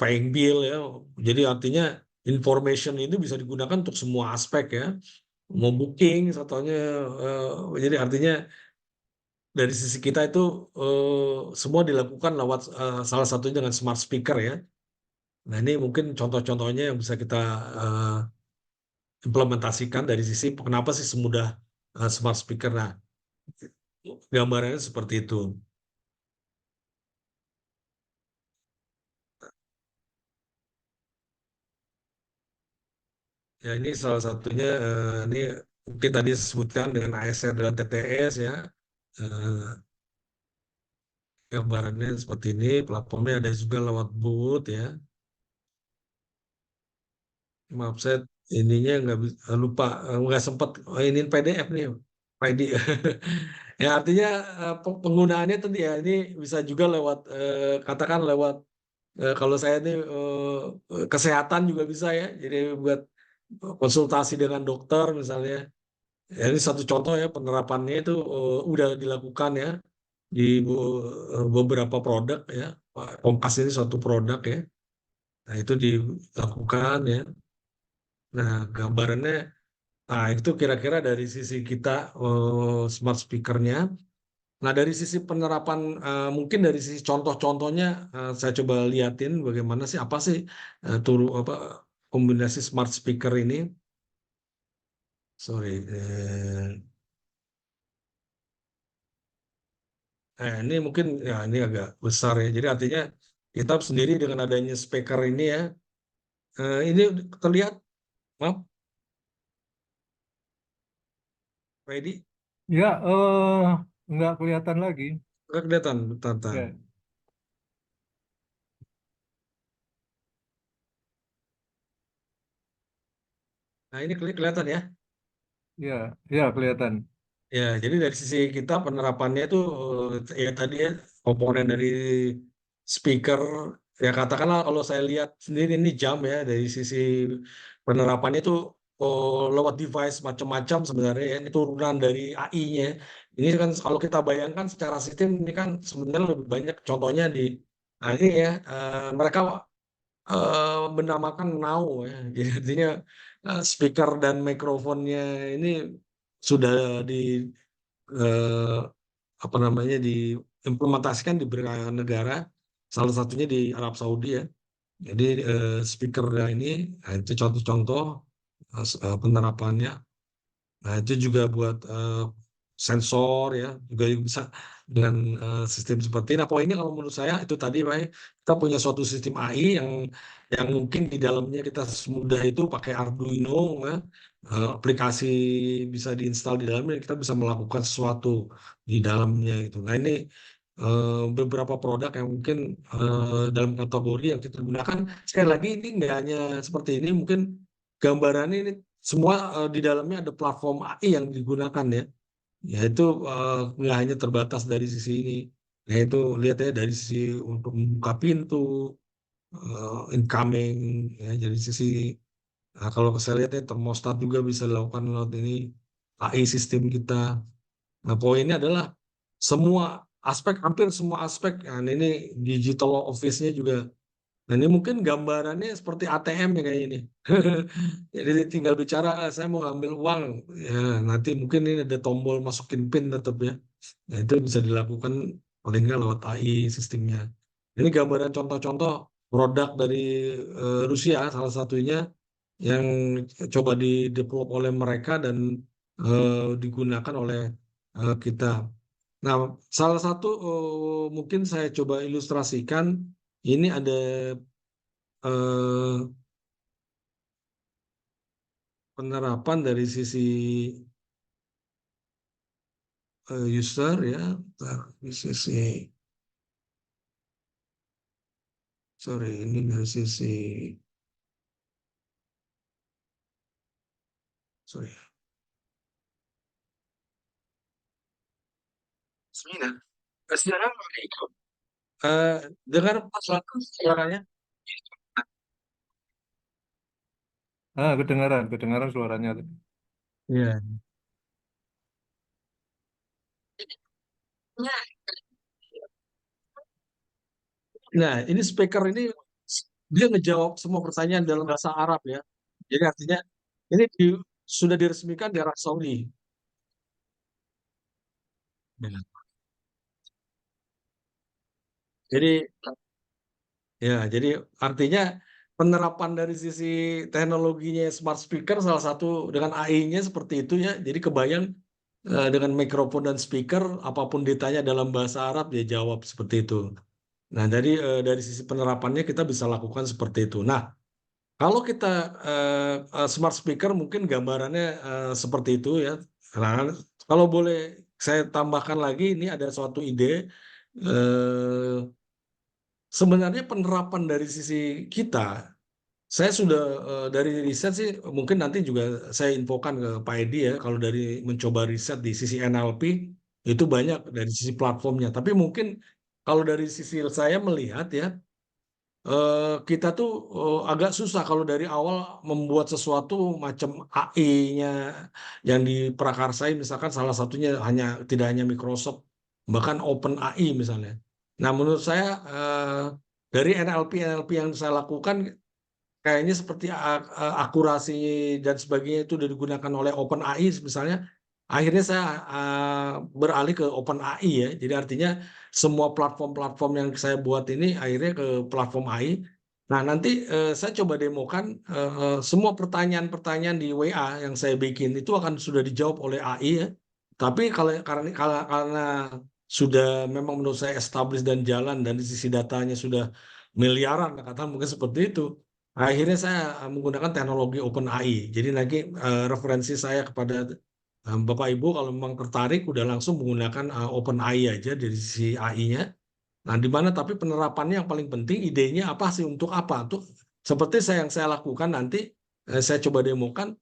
paying bill ya. Jadi artinya information ini bisa digunakan untuk semua aspek ya. Mau booking, contohnya. Jadi artinya dari sisi kita itu semua dilakukan lewat salah satunya dengan smart speaker ya. Nah, ini mungkin contoh-contohnya yang bisa kita eh, implementasikan dari sisi kenapa sih semudah smart speaker. Nah, gambarannya seperti itu. Ya, ini salah satunya ini mungkin tadi disebutkan dengan ASR dan TTS ya. Eh, Gambarannya seperti ini, platformnya ada juga lewat booth ya. Maaf saya ininya nggak lupa, nggak sempat ini PDF nih, ID. Ya artinya penggunaannya tadi ya ini bisa juga lewat katakan lewat kalau saya ini kesehatan juga bisa ya. Jadi buat konsultasi dengan dokter misalnya. Ya, ini satu contoh ya penerapannya itu udah dilakukan ya di beberapa produk ya. Kompas ini suatu produk ya. Nah itu dilakukan ya. Nah gambarannya, nah itu kira-kira dari sisi kita smart speakernya. Nah dari sisi penerapan mungkin dari sisi contoh-contohnya saya coba liatin bagaimana sih apa sih turu apa kombinasi smart speaker ini, sorry, ini mungkin ya ini agak besar ya. Jadi artinya kita sendiri dengan adanya speaker ini ya, ini terlihat, maaf, Pak Edi, Ya, nggak kelihatan lagi. nggak kelihatan, bentar, bentar. Ya, Nah ini kelihatan ya. ya, ya kelihatan. Ya, jadi dari sisi kita penerapannya itu ya tadi ya komponen dari speaker ya katakanlah kalau saya lihat sendiri ini jam ya dari sisi penerapannya itu lewat device macam-macam sebenarnya ya ini turunan dari AI-nya. Ini kan kalau kita bayangkan secara sistem ini kan sebenarnya lebih banyak contohnya di nah ini ya mereka menamakan Now ya. Jadi artinya speaker dan mikrofonnya ini sudah di eh, apa namanya diimplementasikan di beberapa negara, salah satunya di Arab Saudi ya. Jadi speakernya ini nah, itu contoh-contoh penerapannya. Nah, itu juga buat sensor ya, juga bisa dengan sistem seperti ini. Nah, poinnya kalau menurut saya itu tadi, Pak, kita punya suatu sistem AI yang mungkin di dalamnya kita semudah itu pakai Arduino, ya, aplikasi bisa diinstal di dalamnya, kita bisa melakukan sesuatu di dalamnya itu. Nah, ini beberapa produk yang mungkin dalam kategori yang kita gunakan. Sekali lagi ini nggak hanya seperti ini, mungkin gambarannya ini semua di dalamnya ada platform AI yang digunakan ya. Yaitu nggak hanya terbatas dari sisi ini. Yaitu lihat ya dari sisi untuk membuka pintu, incoming, ya dari sisi nah, kalau saya lihat ya termostat juga bisa dilakukan lewat ini AI sistem kita. Nah poinnya adalah semua aspek, hampir semua aspek. Nah, ini digital office-nya juga. Nah, ini mungkin gambarannya seperti ATM ya kayak ini. Jadi tinggal bicara, "Ah, saya mau ambil uang." Ya, nanti mungkin ini ada tombol masukin PIN tetap ya. Nah, itu bisa dilakukan paling nggak lewat AI sistemnya. Ini gambaran contoh-contoh produk dari Rusia salah satunya yang coba di-develop oleh mereka dan digunakan oleh kita. Nah, salah satu mungkin saya coba ilustrasikan ini ada eh, penerapan dari sisi user ya, bentar, di sisi sorry ini dari sisi sorry. Sebentar. Sekarang dengar suaranya? Kedengaran, kedengaran suaranya. Iya. Nah, ini speaker ini dia ngejawab semua pertanyaan dalam bahasa Arab ya. Jadi artinya ini sudah diresmikan di Arab Saudi. Ya. Jadi jadi artinya penerapan dari sisi teknologinya smart speaker salah satu dengan AI-nya seperti itu ya. Jadi kebayang dengan mikrofon dan speaker apapun ditanya dalam bahasa Arab dia jawab seperti itu. Nah, jadi dari sisi penerapannya kita bisa lakukan seperti itu. Nah, kalau kita smart speaker mungkin gambarannya seperti itu ya. Nah, kalau boleh saya tambahkan lagi ini ada suatu ide eh, sebenarnya penerapan dari sisi kita, saya sudah dari riset sih, mungkin nanti juga saya infokan ke Pak Edi ya, kalau dari mencoba riset di sisi NLP, itu banyak dari sisi platformnya. Tapi mungkin kalau dari sisi saya melihat ya, kita tuh agak susah kalau dari awal membuat sesuatu macam AI-nya yang diprakarsai, misalkan salah satunya tidak hanya Microsoft, bahkan OpenAI misalnya. Nah, menurut saya dari NLP yang saya lakukan kayaknya seperti akurasi dan sebagainya itu udah digunakan oleh OpenAI misalnya. Akhirnya saya beralih ke OpenAI ya. Jadi artinya semua platform-platform yang saya buat ini akhirnya ke platform AI. Nah, nanti saya coba demokan semua pertanyaan-pertanyaan di WA yang saya bikin itu akan sudah dijawab oleh AI ya. Tapi karena sudah memang menurut saya established dan jalan dan di sisi datanya sudah miliaran, katakan mungkin seperti itu. Akhirnya saya menggunakan teknologi OpenAI. Jadi nanti referensi saya kepada Bapak Ibu kalau memang tertarik udah langsung menggunakan OpenAI aja dari sisi AI-nya. Nah, di mana tapi penerapannya yang paling penting idenya apa sih untuk apa? Untuk seperti yang saya lakukan nanti saya coba demokan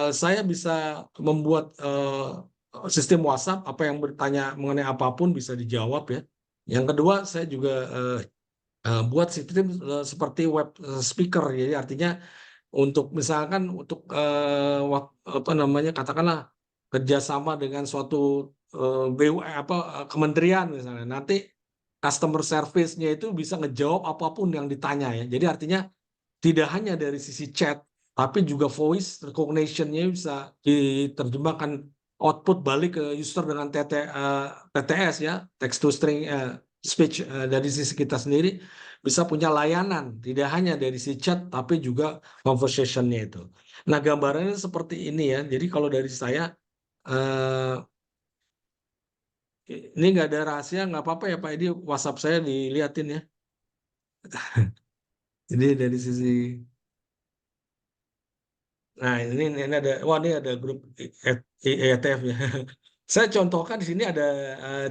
saya bisa membuat sistem WhatsApp apa yang bertanya mengenai apapun bisa dijawab ya. Yang kedua saya juga buat sistem seperti web speaker jadi artinya untuk misalkan untuk apa namanya katakanlah kerjasama dengan suatu apa kementerian misalnya nanti customer service-nya itu bisa ngejawab apapun yang ditanya ya. Jadi artinya tidak hanya dari sisi chat, tapi juga voice recognition-nya bisa diterjemahkan output balik ke user dengan TTS ya, text to string speech dari sisi kita sendiri bisa punya layanan, tidak hanya dari si chat tapi juga conversation-nya itu. Nah, gambarannya seperti ini ya. Jadi kalau dari saya eh, ini nggak ada rahasia, nggak apa-apa ya Pak Edi, WhatsApp saya dilihatin ya. Jadi dari sisi, nah ini ada, wah ini ada grup ETF ya. Saya contohkan di sini ada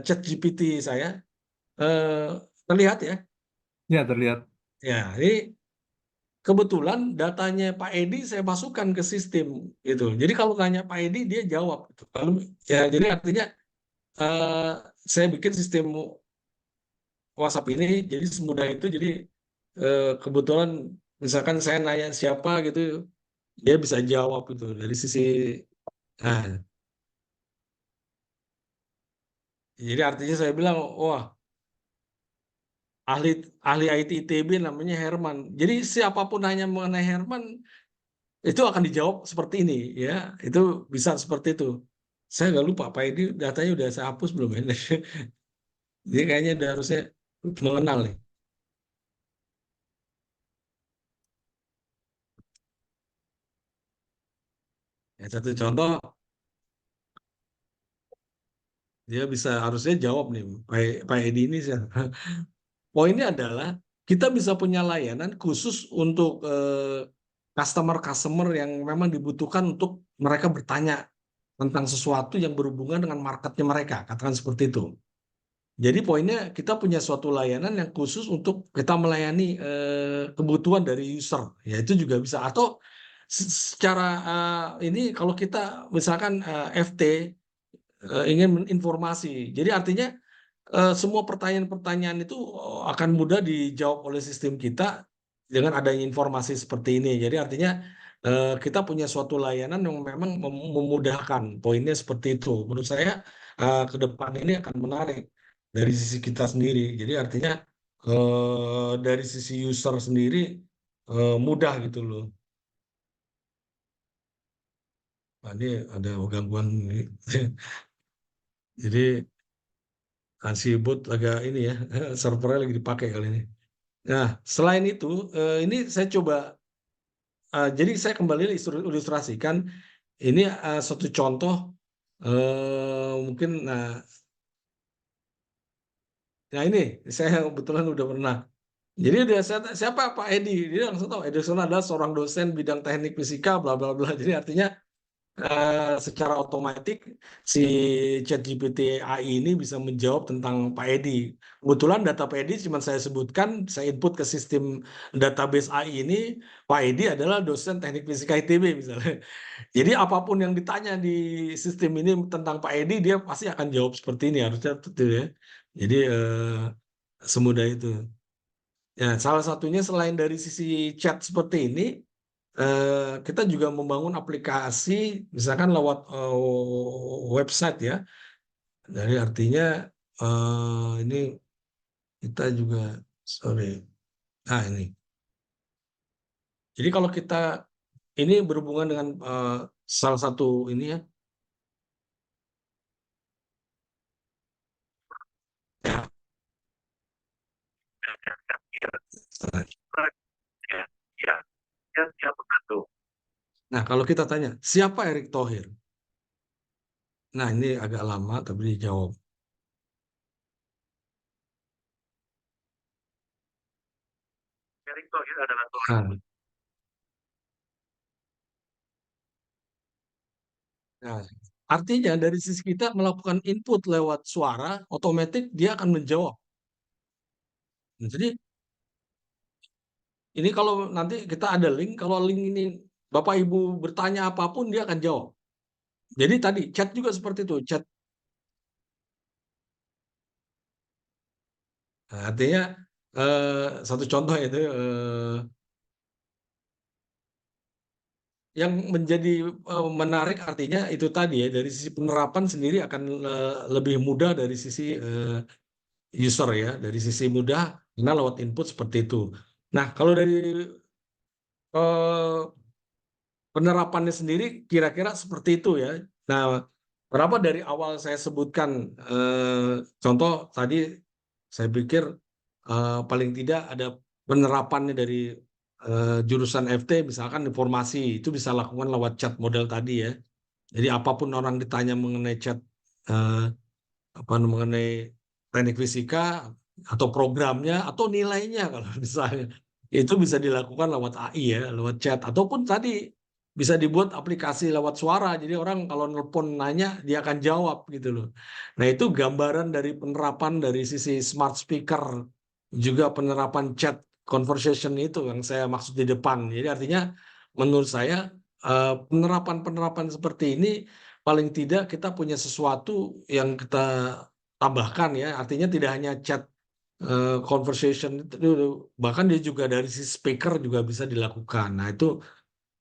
chat GPT saya, eh, terlihat ya. Ya, terlihat. Ya, ini kebetulan datanya Pak Edi saya masukkan ke sistem gitu. Jadi kalau tanya Pak Edi dia jawab. Gitu. Kalau ya jadi artinya eh, saya bikin sistem WhatsApp ini jadi semudah itu. Jadi kebetulan misalkan saya nanya siapa gitu, dia bisa jawab gitu dari sisi. Nah, jadi artinya saya bilang, wah ahli ahli IT ITB namanya Herman. Jadi siapapun nanya mengenai Herman itu akan dijawab seperti ini, ya. Itu bisa seperti itu. Saya nggak lupa Pak ini datanya udah saya hapus belum ini. Jadi kayaknya udah harusnya mengenal nih. Ya, satu contoh dia bisa harusnya jawab nih Pak Edi ini. Poinnya adalah kita bisa punya layanan khusus untuk customer-customer yang memang dibutuhkan untuk mereka bertanya tentang sesuatu yang berhubungan dengan marketnya mereka, katakan seperti itu. Jadi poinnya kita punya suatu layanan yang khusus untuk kita melayani kebutuhan dari user, ya itu juga bisa. Atau secara ini kalau kita misalkan FT ingin informasi, jadi artinya semua pertanyaan-pertanyaan itu akan mudah dijawab oleh sistem kita dengan adanya informasi seperti ini. Jadi artinya kita punya suatu layanan yang memang memudahkan. Poinnya seperti itu. Menurut saya ke depan ini akan menarik dari sisi kita sendiri. Jadi artinya dari sisi user sendiri mudah gitu loh. Nah, ini ada gangguan ini. Jadi si bot agak ini ya, servernya lagi dipakai kali ini. Nah, selain itu, ini saya coba, jadi saya kembali ilustrasikan, ini satu contoh, mungkin, nah ini, saya kebetulan udah pernah. Jadi dia siapa Pak Edi? Dia langsung tahu, Edison adalah seorang dosen bidang teknik fisika, bla bla bla. Jadi artinya secara otomatis si ChatGPT AI ini bisa menjawab tentang Pak Edi. Kebetulan data Pak Edi cuma saya sebutkan, saya input ke sistem database AI ini, Pak Edi adalah dosen teknik fisika ITB misalnya. Jadi apapun yang ditanya di sistem ini tentang Pak Edi, dia pasti akan jawab seperti ini harusnya betul ya. Jadi semudah itu. Ya, salah satunya selain dari sisi chat seperti ini, kita juga membangun aplikasi, misalkan lewat website ya. Jadi artinya ini kita juga, sorry, ini. Jadi kalau kita ini berhubungan dengan salah satu ini ya, Ya, siapa tuh? Nah, kalau kita tanya, siapa Erick Thohir? Nah, ini agak lama, tapi dijawab. Erick Thohir adalah Tuhan. Nah, artinya dari sisi kita melakukan input lewat suara, otomatis dia akan menjawab. Nah, jadi ini kalau nanti kita ada link, kalau link ini Bapak Ibu bertanya apapun dia akan jawab. Jadi tadi chat juga seperti itu, chat. Nah, artinya satu contoh itu yang menjadi menarik artinya itu tadi ya dari sisi penerapan sendiri akan lebih mudah dari sisi user ya, dari sisi mudah karena lewat input seperti itu. Nah, kalau dari eh, penerapannya sendiri kira-kira seperti itu ya. Nah, kenapa dari awal saya sebutkan contoh tadi saya pikir paling tidak ada penerapannya dari jurusan FT misalkan informasi itu bisa lakukan lewat chat model tadi ya. Jadi apapun orang ditanya mengenai chat eh, apa mengenai teknik fisika atau programnya atau nilainya kalau misalnya itu bisa dilakukan lewat AI ya, lewat chat ataupun tadi bisa dibuat aplikasi lewat suara. Jadi orang kalau nelpon nanya dia akan jawab gitu loh. Nah, itu gambaran dari penerapan dari sisi smart speaker juga penerapan chat conversation itu yang saya maksud di depan. Jadi artinya menurut saya penerapan-penerapan seperti ini paling tidak kita punya sesuatu yang kita tambahkan ya. Artinya tidak hanya chat conversation itu, bahkan dia juga dari sisi speaker juga bisa dilakukan. Nah, itu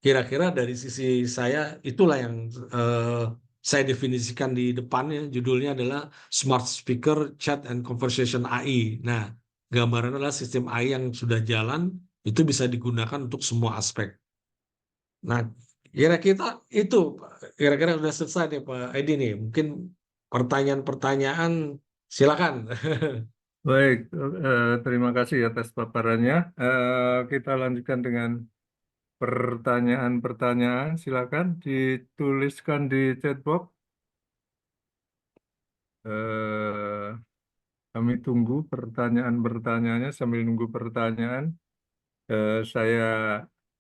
kira-kira dari sisi saya itulah yang eh, saya definisikan di depannya. Judulnya adalah Smart Speaker Chat and Conversation AI. Nah, gambaran adalah sistem AI yang sudah jalan itu bisa digunakan untuk semua aspek. Nah, kira-kira itu, kira-kira sudah selesai nih Pak Edi nih. Mungkin pertanyaan-pertanyaan, silakan. Baik, terima kasih atas paparannya. Kita lanjutkan dengan pertanyaan-pertanyaan. Silakan dituliskan di chat box. Eh, Kami tunggu pertanyaan-pertanyaannya. Sambil nunggu pertanyaan, saya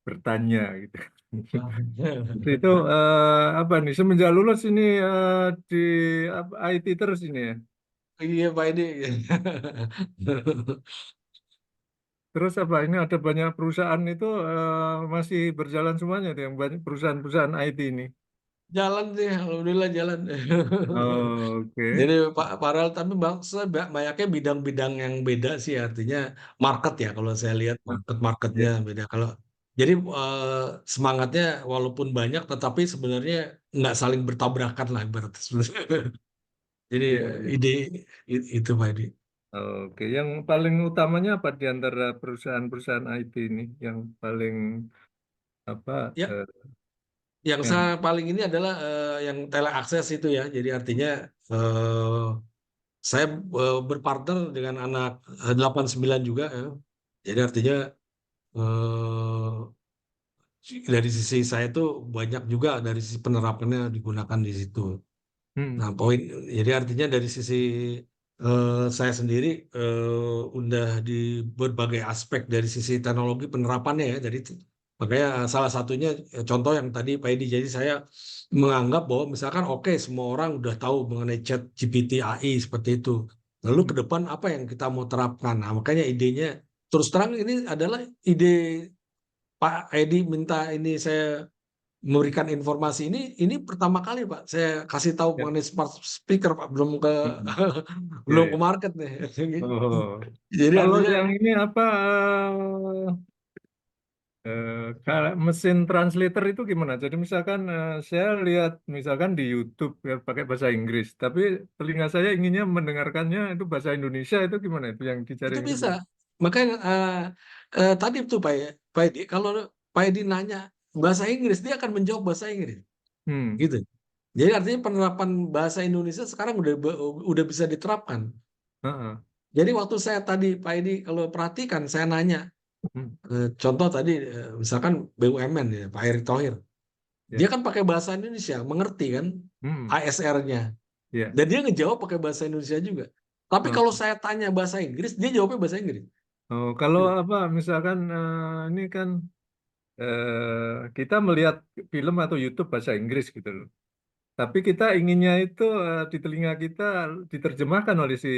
bertanya gitu. Itu apa nih? Semenjak lulus ini di IT terus ini ya. Iya Pak Edi. Terus apa? Ini ada banyak perusahaan itu masih berjalan semuanya tuh yang banyak perusahaan-perusahaan IT ini. Jalan sih, alhamdulillah jalan. Oke. Jadi Pak Farel, tapi banyaknya bidang-bidang yang beda sih, artinya market ya. Kalau saya lihat marketnya Ya. beda. Kalau jadi semangatnya walaupun banyak, tetapi sebenarnya nggak saling bertabrakan lah berarti sebenarnya. Jadi Iya, iya. ide itu Pak Edi. Oke, yang paling utamanya apa di antara perusahaan-perusahaan IT ini yang paling apa Ya, yang saya yang paling ini adalah yang teleakses itu ya. Jadi artinya eh, saya berpartner dengan anak 89 juga ya. Jadi artinya eh, dari sisi saya tuh banyak juga dari sisi penerapannya digunakan di situ. hmm, Nah, jadi artinya dari sisi saya sendiri udah di berbagai aspek dari sisi teknologi penerapannya ya. Jadi makanya salah satunya contoh yang tadi Pak Edi. Jadi saya menganggap bahwa misalkan oke semua orang udah tahu mengenai chat GPT AI seperti itu. Lalu ke hmm, depan apa yang kita mau terapkan? Nah, makanya idenya terus terang ini adalah ide Pak Edi minta ini saya memberikan informasi ini pertama kali Pak saya kasih tahu ya, mengenai smart speaker Pak belum ke hmm, ya, belum ke ya. market nih. Oh, Jadi kalau artinya yang ini apa kalau mesin translator itu gimana? Jadi misalkan saya lihat misalkan di YouTube ya, pakai bahasa Inggris, tapi telinga saya inginnya mendengarkannya itu bahasa Indonesia itu gimana itu yang dicari itu itu bisa gimana? makanya tadi tuh Pak Edi kalau Pak Edi nanya bahasa Inggris dia akan menjawab bahasa Inggris Hmm, gitu. Jadi artinya penerapan bahasa Indonesia sekarang udah bisa diterapkan. heeh, Jadi waktu saya tadi Pak Edi kalau perhatikan saya nanya Hmm. Contoh tadi misalkan BUMN ya, Pak Erick Thohir. Dia Ya. kan pakai bahasa Indonesia, mengerti kan Hmm. ASR-nya. Ya. Dan dia ngejawab pakai bahasa Indonesia juga. Tapi Oh. kalau saya tanya bahasa Inggris, dia jawabnya bahasa Inggris. Oh, kalau Gitu. apa misalkan ini kan kita melihat film atau YouTube bahasa Inggris gitu loh. Tapi kita inginnya itu di telinga kita diterjemahkan oleh si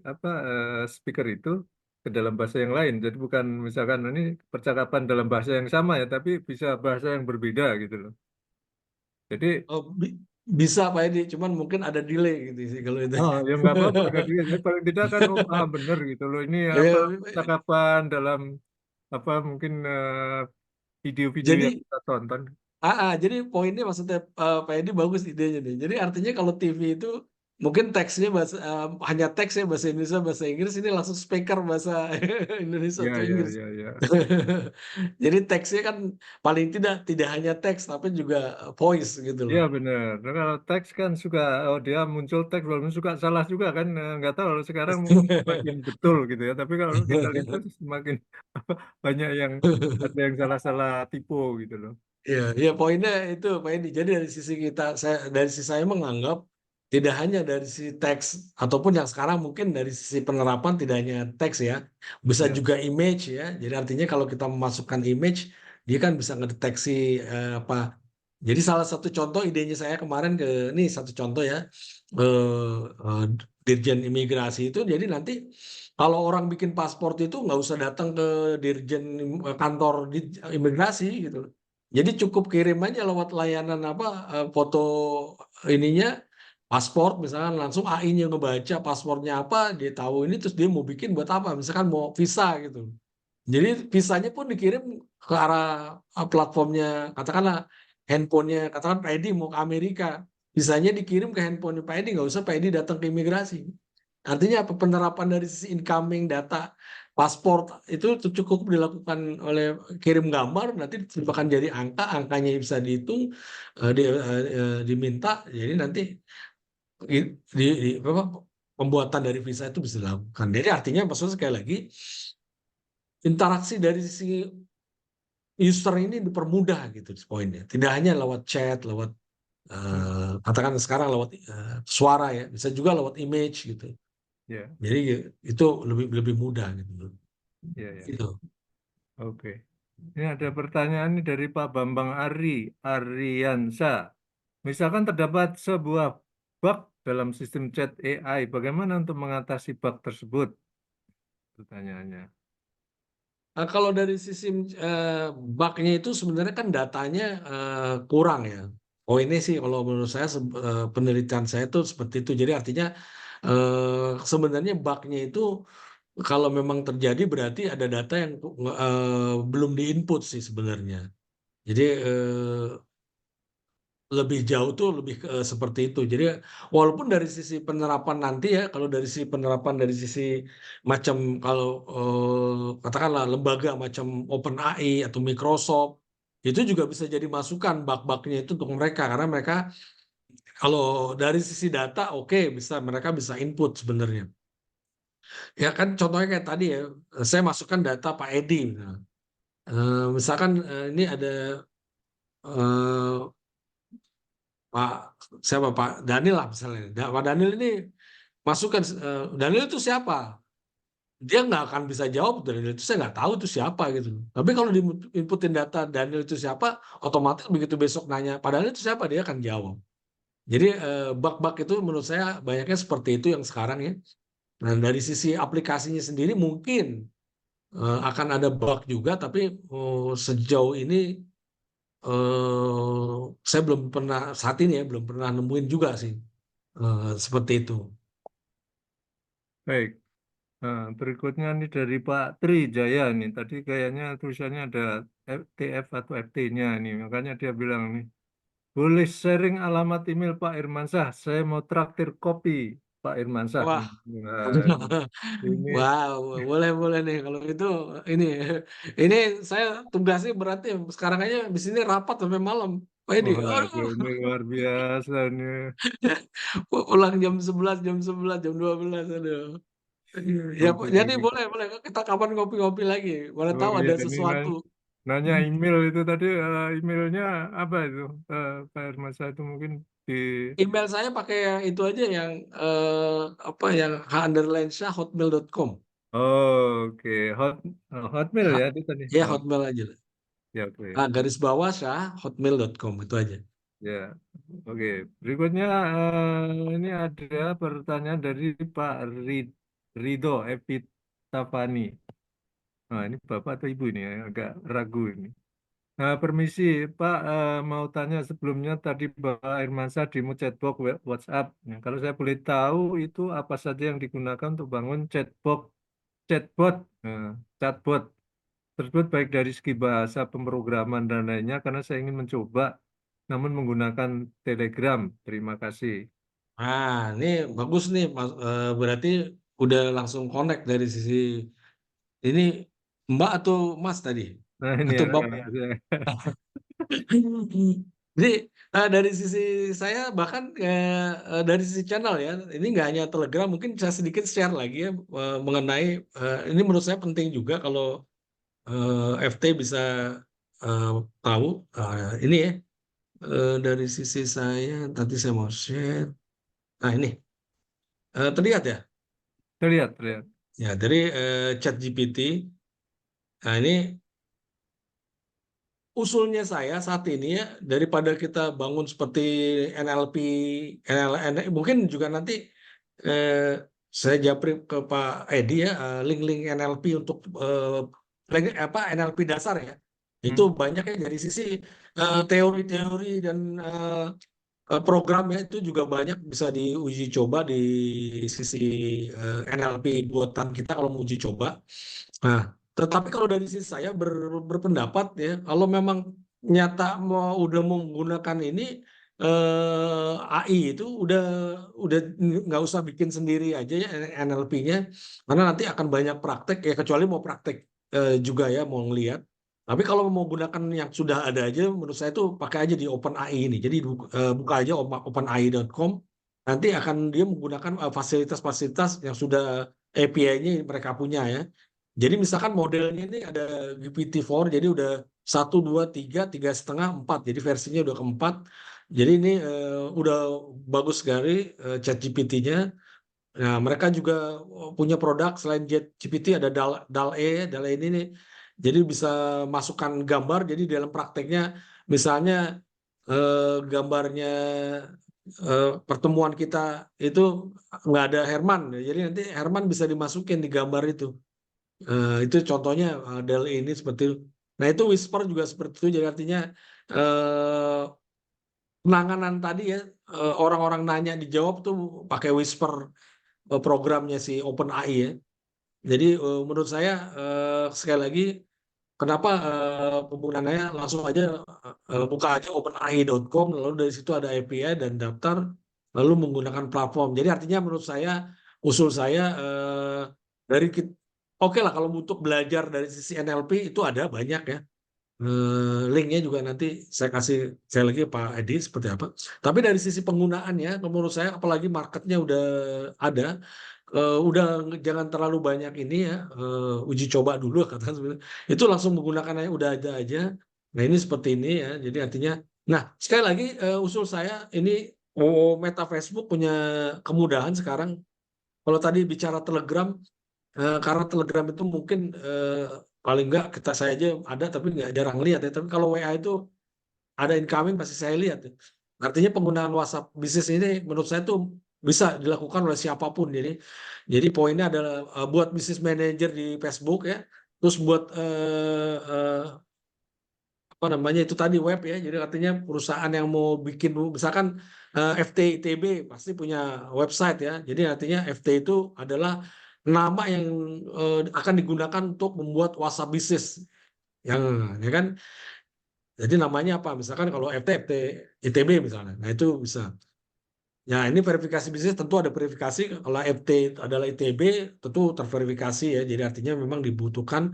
apa speaker itu ke dalam bahasa yang lain. Jadi bukan misalkan ini percakapan dalam bahasa yang sama ya, tapi bisa bahasa yang berbeda gitu loh. Jadi Oh, bisa Pak Edi, cuman mungkin ada delay gitu sih kalau itu. oh ya nggak apa-apa ada dia. Jadi paling tidak kan oh paham bener gitu loh. Ini apa Ya, percakapan dalam apa mungkin video-video yang jadi kita tonton. jadi poinnya maksudnya Pak Edi bagus idenya nih. Jadi artinya kalau TV itu mungkin teksnya hanya teksnya bahasa Indonesia, bahasa Inggris, ini langsung speaker bahasa Indonesia Ya atau ya Inggris. ya ya. Jadi teksnya kan paling tidak tidak hanya teks tapi juga voice gitu Iya loh. benar. Nah, kalau teks kan suka, oh dia muncul teks walaupun suka salah juga kan, nggak tahu kalau sekarang mungkin semakin betul gitu ya. Tapi kalau kita lihat kan semakin banyak yang ada yang salah-salah tipe gitu loh. Iya, iya poinnya itu Pak Edi. Jadi dari sisi kita, dari sisi saya menganggap tidak hanya dari sisi teks ataupun yang sekarang mungkin dari sisi penerapan tidak hanya teks ya, bisa Ya, juga image ya. Jadi artinya kalau kita memasukkan image, dia kan bisa ngedeteksi apa. Jadi salah satu contoh idenya saya kemarin ini satu contoh ya, eh, Dirjen Imigrasi itu. Jadi nanti kalau orang bikin paspor itu nggak usah datang ke Dirjen kantor di imigrasi gitu. Jadi cukup kirim aja lewat layanan apa foto ininya paspor misalkan langsung AI-nya ngebaca paspornya apa dia tahu ini terus dia mau bikin buat apa misalkan mau visa gitu. Jadi visanya pun dikirim ke arah platformnya katakanlah handphonenya katakan Pak Edi mau ke Amerika visanya dikirim ke handphone Pak Edi nggak usah Pak Edi datang ke imigrasi. Artinya apa penerapan dari sisi incoming data paspor itu cukup dilakukan oleh kirim gambar nanti akan jadi angka angkanya bisa dihitung diminta jadi nanti apa, pembuatan dari visa itu bisa dilakukan. Jadi artinya maksudnya sekali lagi interaksi dari sisi user ini dipermudah gitu poinnya. Tidak hanya lewat chat, lewat hmm, katakan sekarang lewat suara ya, bisa juga lewat image gitu. ya, Jadi itu lebih lebih mudah gitu. ya, ya. Gitu. Oke. Ini ada pertanyaan nih dari Pak Bambang Ariansa. Misalkan terdapat sebuah bug dalam sistem chat AI, bagaimana untuk mengatasi bug tersebut? Pertanyaannya. Nah, kalau dari sisi bug-nya itu sebenarnya kan datanya kurang ya. Oh ini sih kalau menurut saya penelitian saya itu seperti itu. Jadi artinya sebenarnya bug-nya itu kalau memang terjadi berarti ada data yang belum diinput sih sebenarnya. Jadi lebih jauh tuh lebih seperti itu. Jadi walaupun dari sisi penerapan nanti ya, kalau dari sisi penerapan dari sisi macam kalau katakanlah lembaga macam OpenAI atau Microsoft itu juga bisa jadi masukan bug-bugnya itu untuk mereka karena mereka kalau dari sisi data oke bisa mereka bisa input sebenarnya. Ya kan contohnya kayak tadi ya, saya masukkan data Pak Edi. Misalkan, misalkan ini ada eh, Pak siapa Pak Daniel lah misalnya. Pak Daniel ini masukkan Daniel itu siapa? Dia nggak akan bisa jawab Daniel itu saya nggak tahu itu siapa gitu. Tapi kalau diinputin data Daniel itu siapa, otomatis begitu besok nanya Pak Daniel itu siapa dia akan jawab. Jadi bug-bug itu menurut saya banyaknya seperti itu yang sekarang ya. Nah dari sisi aplikasinya sendiri mungkin akan ada bug juga, tapi sejauh ini saya belum pernah saat ini ya belum pernah nemuin juga sih seperti itu. Baik. Nah, berikutnya nih dari Pak Tri Jaya nih. Tadi kayaknya tulisannya ada TF atau FT-nya nih. Makanya dia bilang nih, boleh sharing alamat email Pak Irmansyah. Saya mau traktir kopi Pak Irmansyah. Wah, Nah, ini wow, boleh boleh nih kalau itu ini ini saya tugasnya berarti sekarang aja di sini rapat sampai malam. Pak Edi, waduh, ini luar biasa nih. pulang jam 11 jam 11 jam 12 aduh. Ya, Oke, jadi oke. boleh, boleh. Kita kapan ngopi-ngopi lagi. Mana Oh tahu iya, ada ini sesuatu. nanya email itu tadi, emailnya apa itu, Pak Hermasa itu mungkin di. Email saya pakai yang itu aja yang apa yang h_syah@hotmail.com. Oh, oke, Hotmail Ha, ya itu tadi. ya Oh, Hotmail aja. ya oke. Garis bawah syah@hotmail.com itu aja. Ya, oke. Berikutnya ini ada pertanyaan dari Pak Rido Epitafani. Nah, ini Bapak atau Ibu ini ya, agak ragu ini. Nah, permisi Pak, mau tanya sebelumnya tadi Bapak Irmansyah demo chatbot WhatsApp. Nah, kalau saya boleh tahu itu apa saja yang digunakan untuk bangun chatbot, nah, chatbot tersebut baik dari segi bahasa pemrograman dan lainnya karena saya ingin mencoba namun menggunakan Telegram. Terima kasih. Nah, ini bagus nih, berarti udah langsung connect dari sisi ini Mbak atau Mas tadi Nah, ini atau ya. Bapak. Jadi dari sisi saya bahkan dari sisi channel ya, ini nggak hanya Telegram, mungkin saya sedikit share lagi ya mengenai ini menurut saya penting juga kalau FT bisa eh, tahu ini ya dari sisi saya tadi saya mau share. Nah ini terlihat ya, Terlihat, terlihat. ya dari ChatGPT. Nah ini usulnya saya saat ini ya daripada kita bangun seperti NLP, mungkin juga nanti eh, saya japri ke Pak Edi ya link-link NLP untuk apa NLP dasar ya itu Hmm. banyak ya dari sisi teori-teori dan programnya itu juga banyak bisa diuji coba di sisi NLP buatan kita kalau mau uji coba. Nah, tetapi kalau dari sisi saya berpendapat ya, kalau memang nyata udah mau menggunakan ini AI itu udah nggak usah bikin sendiri aja ya NLP-nya, karena nanti akan banyak praktek ya kecuali mau praktek juga ya mau ngelihat. Tapi kalau mau menggunakan yang sudah ada aja, menurut saya itu pakai aja di OpenAI ini. Jadi buka aja openai.com, nanti akan dia menggunakan fasilitas-fasilitas yang sudah API-nya mereka punya ya. Jadi misalkan modelnya ini ada GPT-4, jadi udah 1, 2, 3, 3,5, 4. Jadi versinya udah keempat. Jadi ini udah bagus sekali ChatGPT-nya. Nah, mereka juga punya produk selain ChatGPT ada DAL-E. DAL-E ini nih, jadi bisa masukkan gambar. Jadi dalam prakteknya, misalnya gambarnya pertemuan kita itu nggak ada Herman, jadi nanti Herman bisa dimasukin di gambar itu. Itu contohnya Dell ini seperti itu. Nah itu Whisper juga seperti itu. Jadi artinya eh, penanganan tadi ya orang-orang nanya dijawab tuh pakai Whisper programnya si OpenAI ya. Jadi menurut saya sekali lagi kenapa penggunaannya langsung aja buka aja openai.com lalu dari situ ada API dan daftar lalu menggunakan platform. Jadi artinya menurut saya usul saya dari oke lah kalau untuk belajar dari sisi NLP itu ada banyak ya. Linknya juga nanti saya kasih saya lagi Pak Edi seperti apa. Tapi dari sisi penggunaannya, menurut saya apalagi marketnya udah ada, udah jangan terlalu banyak ini ya uji coba dulu kata sebenarnya. Itu langsung menggunakan aja udah ada aja. Nah ini seperti ini ya. Jadi artinya, nah sekali lagi usul saya ini Meta Facebook punya kemudahan sekarang. Kalau tadi bicara Telegram, karena Telegram itu mungkin paling enggak kita saya aja ada tapi nggak jarang lihat ya. Tapi kalau WA itu ada incoming pasti saya lihat ya. Artinya penggunaan WhatsApp bisnis ini menurut saya tuh bisa dilakukan oleh siapapun. Jadi poinnya adalah buat bisnis manager di Facebook ya, terus buat apa namanya itu tadi web ya. Jadi artinya perusahaan yang mau bikin misalkan FT ITB pasti punya website ya. Jadi artinya FT itu adalah nama yang akan digunakan untuk membuat WhatsApp bisnis yang ya kan. Jadi namanya apa? Misalkan kalau FT ITB misalnya. Nah, itu bisa. Ya, ini verifikasi bisnis tentu ada verifikasi. Kalau FT adalah ITB tentu terverifikasi ya. Jadi artinya memang dibutuhkan.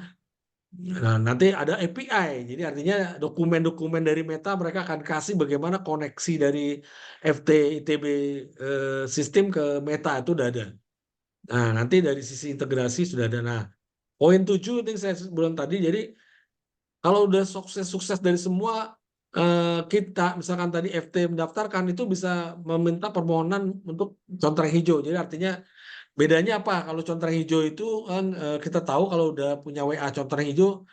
Nah, nanti ada API. Jadi artinya dokumen-dokumen dari Meta mereka akan kasih bagaimana koneksi dari FT ITB sistem ke Meta itu udah ada. Nah, nanti dari sisi integrasi sudah ada. Nah, poin 7 yang saya bilang tadi, jadi kalau udah sukses dari semua, kita misalkan tadi FT mendaftarkan itu bisa meminta permohonan untuk contrak hijau. Jadi artinya bedanya apa? Kalau contrak hijau itu kan kita tahu kalau udah punya WA contrak hijau,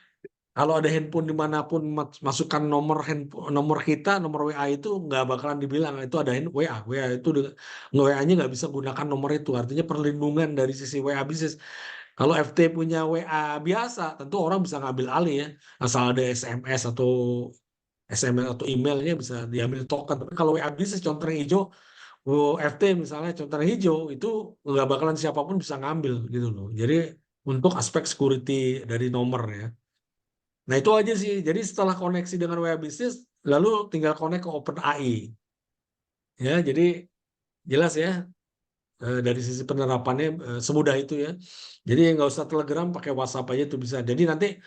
kalau ada handphone dimanapun masukkan nomor handphone, nomor kita, nomor WA itu nggak bakalan dibilang itu ada WA. WA itu WA-nya nggak bisa gunakan nomor itu. Artinya perlindungan dari sisi WA bisnis. Kalau FT punya WA biasa, tentu orang bisa ngambil alih ya. Asal ada SMS atau emailnya bisa diambil token. Tapi kalau WA bisnis contoh hijau, FT misalnya contoh hijau itu nggak bakalan siapapun bisa ngambil gitu loh. Jadi untuk aspek security dari nomor ya. Nah itu aja sih. Jadi setelah koneksi dengan WA bisnis, lalu tinggal connect ke OpenAI. Ya, jadi jelas ya dari sisi penerapannya semudah itu ya. Jadi nggak usah Telegram, pakai WhatsApp aja itu bisa. Jadi nanti,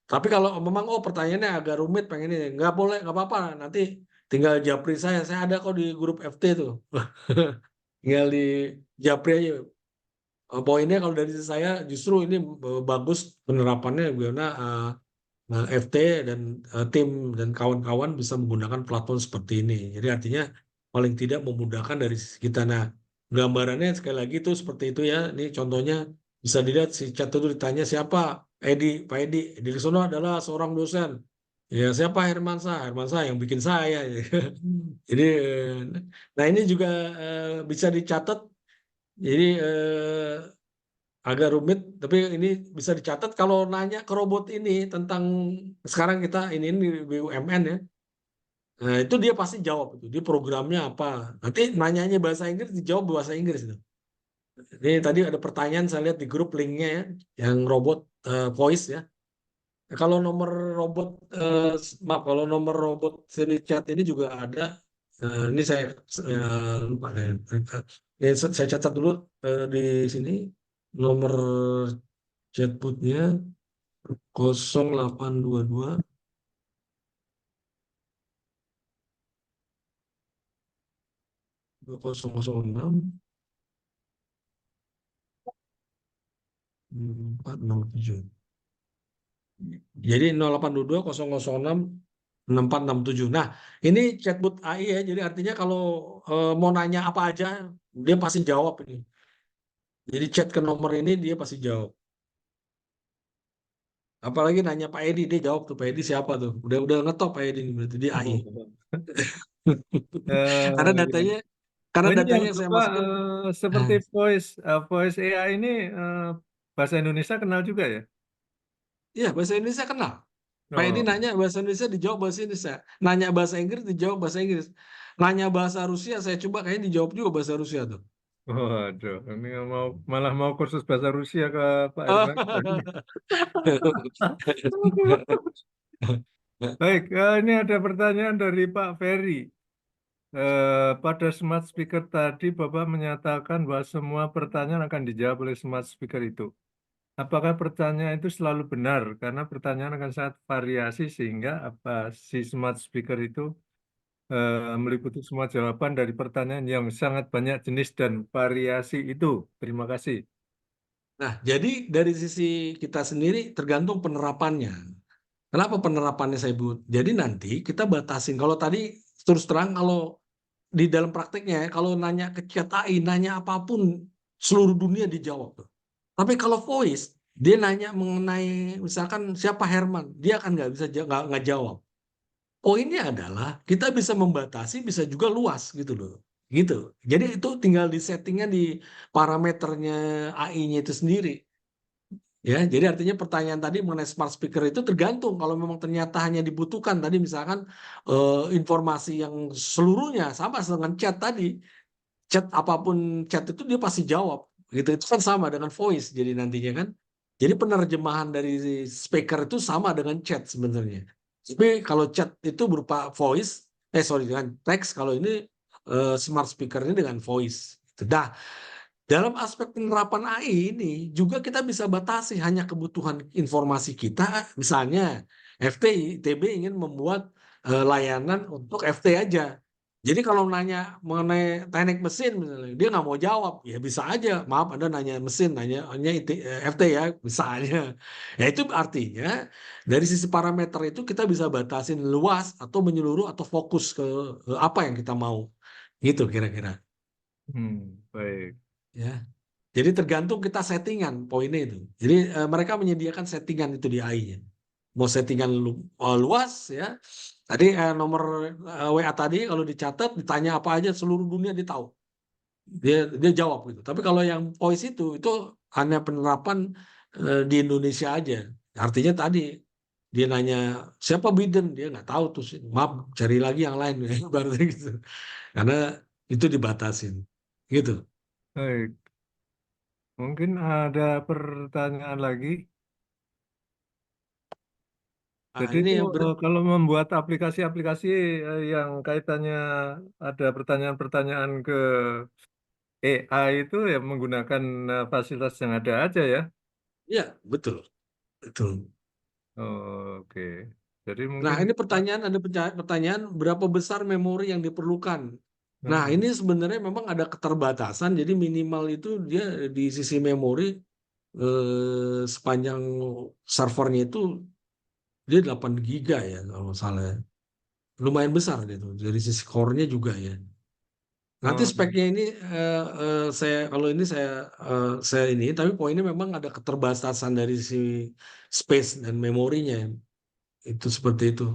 tapi kalau memang pertanyaannya agak rumit pengen ini, nggak boleh, nggak apa-apa. Nanti tinggal japri saya ada kok di grup FT tuh. Tinggal di japri aja. Poinnya kalau dari sisi saya justru ini bagus penerapannya karena FT dan tim dan kawan-kawan bisa menggunakan platform seperti ini. Jadi artinya paling tidak memudahkan dari sisi kita. Nah, gambarannya sekali lagi itu seperti itu ya. Ini contohnya bisa dilihat si chat itu ditanya siapa? Edi, Pak Edi. Edi Lisono adalah seorang dosen. Ya, siapa Hermansa? Hermansa yang bikin saya. Jadi, nah ini juga bisa dicatat. Jadi agak rumit, tapi ini bisa dicatat kalau nanya ke robot ini tentang sekarang kita ini BUMN ya. Nah, itu dia pasti jawab itu. Dia programnya apa? Nanti nanyanya bahasa Inggris dijawab bahasa Inggris itu. Ini tadi ada pertanyaan saya lihat di grup linknya ya, yang robot voice ya. Kalau nomor robot maaf kalau nomor robot seri chat ini juga ada. Ini saya lupa deh. Saya catat dulu di sini nomor chatbotnya 0822 2006 467. Jadi 0822 006 6467. Nah, ini chatbot AI ya. Jadi artinya kalau mau nanya apa aja, dia pasti jawab ini. Jadi chat ke nomor ini dia pasti jawab. Apalagi nanya Pak Edi, dia jawab tuh Pak Edi siapa tuh. Udah ngetop Pak Edi ini berarti dia AI. Karena Iya. datanya Oh, karena ini yang datanya yang saya apa masukkan. seperti Nah, voice AI ini bahasa Indonesia kenal juga ya? iya bahasa Indonesia kenal. Pak Edi Oh, nanya bahasa Indonesia dijawab bahasa Indonesia. Nanya bahasa Inggris dijawab bahasa Inggris. Nanya bahasa Rusia saya coba kayaknya dijawab juga bahasa Rusia tuh. waduh, ini mau malah mau kursus bahasa Rusia ke Pak Oh. Herman. Baik, ini ada pertanyaan dari Pak Ferry. Pada smart speaker tadi, Bapak menyatakan bahwa semua pertanyaan akan dijawab oleh smart speaker itu. Apakah pertanyaan itu selalu benar? Karena pertanyaan akan sangat variasi sehingga apa si smart speaker itu meliputi semua jawaban dari pertanyaan yang sangat banyak jenis dan variasi itu. Terima kasih. Nah, jadi dari sisi kita sendiri tergantung penerapannya. Kenapa penerapannya saya buat? Jadi nanti kita batasin. Kalau tadi terus terang kalau di dalam prakteknya ya, kalau nanya ke chat AI, nanya apapun seluruh dunia dijawab tuh. Tapi kalau voice, dia nanya mengenai misalkan siapa Herman, dia akan nggak bisa nggak jawab. Poinnya adalah kita bisa membatasi, bisa juga luas gitu loh. Gitu. Jadi itu tinggal di settingnya di parameternya AI-nya itu sendiri. Ya, jadi artinya pertanyaan tadi mengenai smart speaker itu tergantung kalau memang ternyata hanya dibutuhkan tadi misalkan informasi yang seluruhnya sama dengan chat tadi, chat apapun chat itu dia pasti jawab. Gitu. Itu kan sama dengan voice jadi nantinya kan. Jadi penerjemahan dari speaker itu sama dengan chat sebenarnya. Tapi kalau chat itu berupa voice, sorry dengan teks, kalau ini smart speaker ini dengan voice. Nah, dalam aspek penerapan AI ini juga kita bisa batasi hanya kebutuhan informasi kita. Misalnya FT ITB ingin membuat layanan untuk FT aja. Jadi kalau nanya mengenai teknik mesin misalnya, dia nggak mau jawab, ya bisa aja. Maaf, Anda nanya mesin, nanya FT ya, bisa aja. Ya itu artinya dari sisi parameter itu kita bisa batasin luas atau menyeluruh atau fokus ke apa yang kita mau. Gitu kira-kira. Baik. Ya. Jadi tergantung kita settingan poinnya itu. Jadi mereka menyediakan settingan itu di AI-nya. Mau settingan luas ya. Tadi nomor WA tadi kalau dicatat ditanya apa aja seluruh dunia dia tahu. Dia jawab gitu. Tapi kalau yang voice itu hanya penerapan di Indonesia aja. Artinya tadi dia nanya siapa Biden, dia nggak tahu tuh. Maaf, cari lagi yang lain berarti gitu. Karena itu dibatasin. Gitu. Baik. Mungkin ada pertanyaan lagi. Nah, Jadi ini itu yang kalau membuat aplikasi-aplikasi yang kaitannya ada pertanyaan-pertanyaan ke AI itu ya menggunakan fasilitas yang ada aja ya. ya betul, betul. Oh, oke. Jadi Nah, mungkin ini pertanyaan ada pertanyaan berapa besar memori yang diperlukan. Nah, Heeh. ini sebenarnya memang ada keterbatasan, jadi minimal itu dia di sisi memori sepanjang servernya itu dia 8 giga ya kalau nggak salah. Lumayan besar gitu. Dari sisi core-nya juga ya. Nanti Oh, speknya ini saya kalau ini saya ini tapi poinnya memang ada keterbatasan dari si space dan memorinya. Itu seperti itu.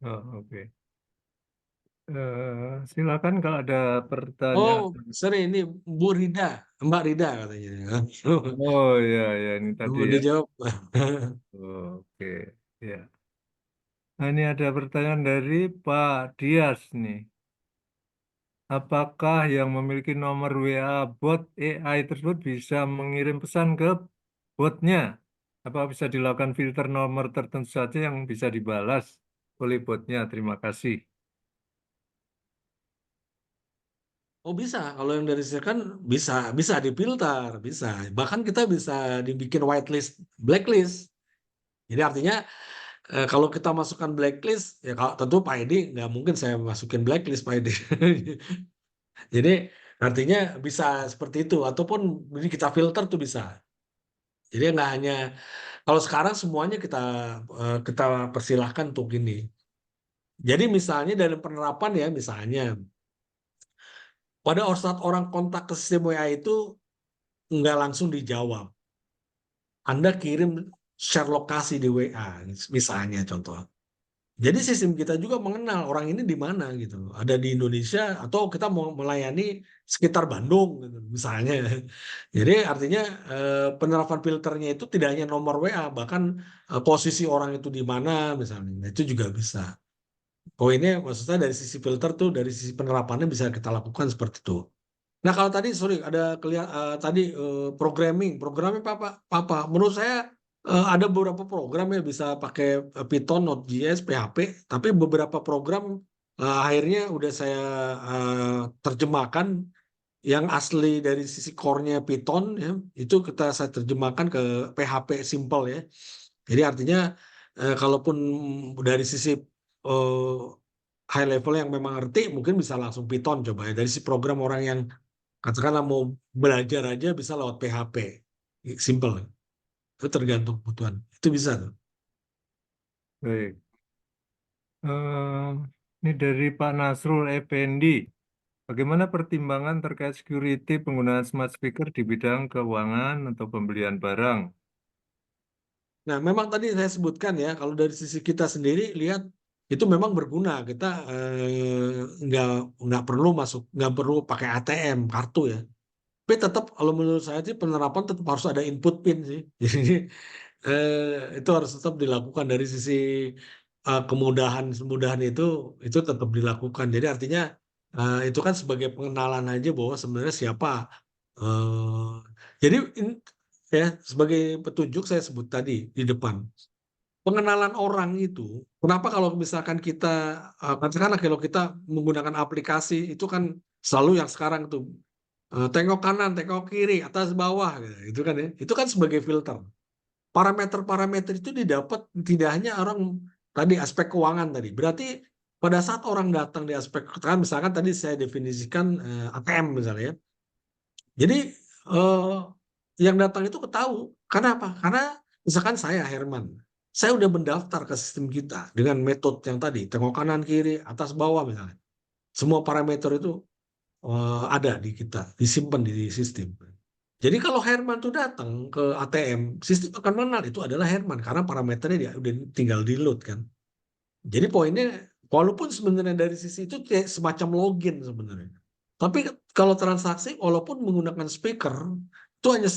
oh, oke. Silakan kalau ada Oh, pertanyaan. sorry ini Bu Rida, Mbak Rida katanya. Oh ya ya ini tadi Mau ya. dijawab. Oke, ya. Nah, ini ada pertanyaan dari Pak Dias nih. Apakah yang memiliki nomor WA bot AI tersebut bisa mengirim pesan ke botnya? Apa bisa dilakukan filter nomor tertentu saja yang bisa dibalas oleh botnya? Terima kasih. Oh bisa, kalau yang dari saya kan bisa, bisa difilter, bisa. Bahkan kita bisa dibikin whitelist, blacklist. Jadi artinya kalau kita masukkan blacklist, ya kalau tentu Pak Edi nggak mungkin saya masukin blacklist Pak Edi. Jadi artinya bisa seperti itu, ataupun ini kita filter tuh bisa. Jadi nggak hanya kalau sekarang semuanya kita persilahkan untuk ini. Jadi misalnya dari penerapan ya misalnya pada saat orang kontak ke sistem WA itu nggak langsung dijawab. Anda kirim share lokasi di WA misalnya contoh. Jadi sistem kita juga mengenal orang ini di mana gitu. Ada di Indonesia atau kita mau melayani sekitar Bandung gitu, misalnya. Jadi artinya penerapan filternya itu tidak hanya nomor WA, bahkan posisi orang itu di mana misalnya. Nah, itu juga bisa. Poinnya maksudnya dari sisi filter tuh dari sisi penerapannya bisa kita lakukan seperti itu. Nah kalau tadi sorry ada tadi programming apa? Menurut saya ada beberapa program yang bisa pakai Python, Node.js, PHP, tapi beberapa program akhirnya udah saya terjemahkan yang asli dari sisi core-nya Python ya itu saya terjemahkan ke PHP simple ya. Jadi artinya kalaupun dari sisi eh, high level yang memang ngerti mungkin bisa langsung Python coba ya dari si program orang yang katakanlah mau belajar aja bisa lewat PHP. Simple. Itu tergantung kebutuhan. Itu bisa tuh. Baik. Eh, ini dari Pak Nasrul Effendi. Bagaimana pertimbangan terkait security penggunaan smart speaker di bidang keuangan atau pembelian barang? Nah, memang tadi saya sebutkan ya, kalau dari sisi kita sendiri lihat itu memang berguna. Kita nggak perlu nggak perlu pakai ATM kartu ya. Tapi tetap kalau menurut saya sih penerapan tetap harus ada input PIN sih. Jadi itu harus tetap dilakukan dari sisi kemudahan itu tetap dilakukan. Jadi artinya itu kan sebagai pengenalan aja bahwa sebenarnya siapa. eh, jadi ya sebagai petunjuk saya sebut tadi di depan pengenalan orang itu. Kenapa kalau misalkan kita katakanlah kalau kita menggunakan aplikasi itu kan selalu yang sekarang tuh tengok kanan, tengok kiri, atas bawah gitu. Itu kan ya. Itu kan sebagai filter. Parameter-parameter itu didapat tidak hanya orang tadi aspek keuangan tadi. Berarti pada saat orang datang di aspek kan misalkan tadi saya definisikan ATM misalnya ya. Jadi eh, yang datang itu ketahui. Karena apa? Karena misalkan saya Herman, saya udah mendaftar ke sistem kita dengan metode yang tadi, tengok kanan kiri, atas bawah misalnya. Semua parameter itu ada di kita, disimpan di sistem. Jadi kalau Herman tuh datang ke ATM, sistem akan mengenal itu adalah Herman karena parameternya dia udah tinggal di load kan. Jadi poinnya, walaupun sebenarnya dari sisi itu kayak semacam login sebenarnya. Tapi kalau transaksi, walaupun menggunakan speaker, itu hanya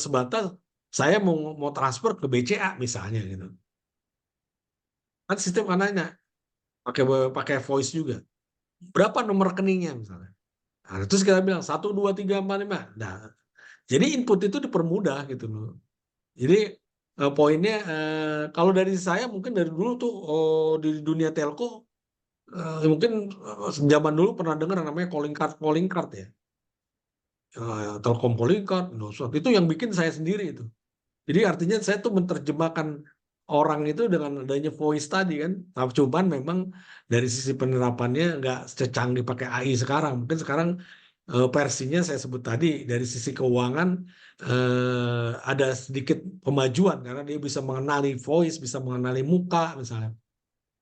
sebatas saya mau transfer ke BCA misalnya gitu. Kan sistem kan nanya, pakai pakai voice juga. Berapa nomor rekeningnya misalnya. Nah, terus kita bilang 1, 2, 3, 4, 5. Nah, jadi input itu dipermudah gitu loh. Jadi poinnya kalau dari saya mungkin dari dulu tuh di dunia telco mungkin zaman dulu pernah dengar yang namanya calling card ya. Telkom calling card, Indosat. Itu yang bikin saya sendiri itu. Jadi artinya saya tuh menerjemahkan orang itu dengan adanya voice tadi kan. Tapi cuman memang dari sisi penerapannya nggak secanggih pakai AI sekarang. Mungkin sekarang versinya saya sebut tadi dari sisi keuangan ada sedikit pemajuan karena dia bisa mengenali voice, bisa mengenali muka misalnya.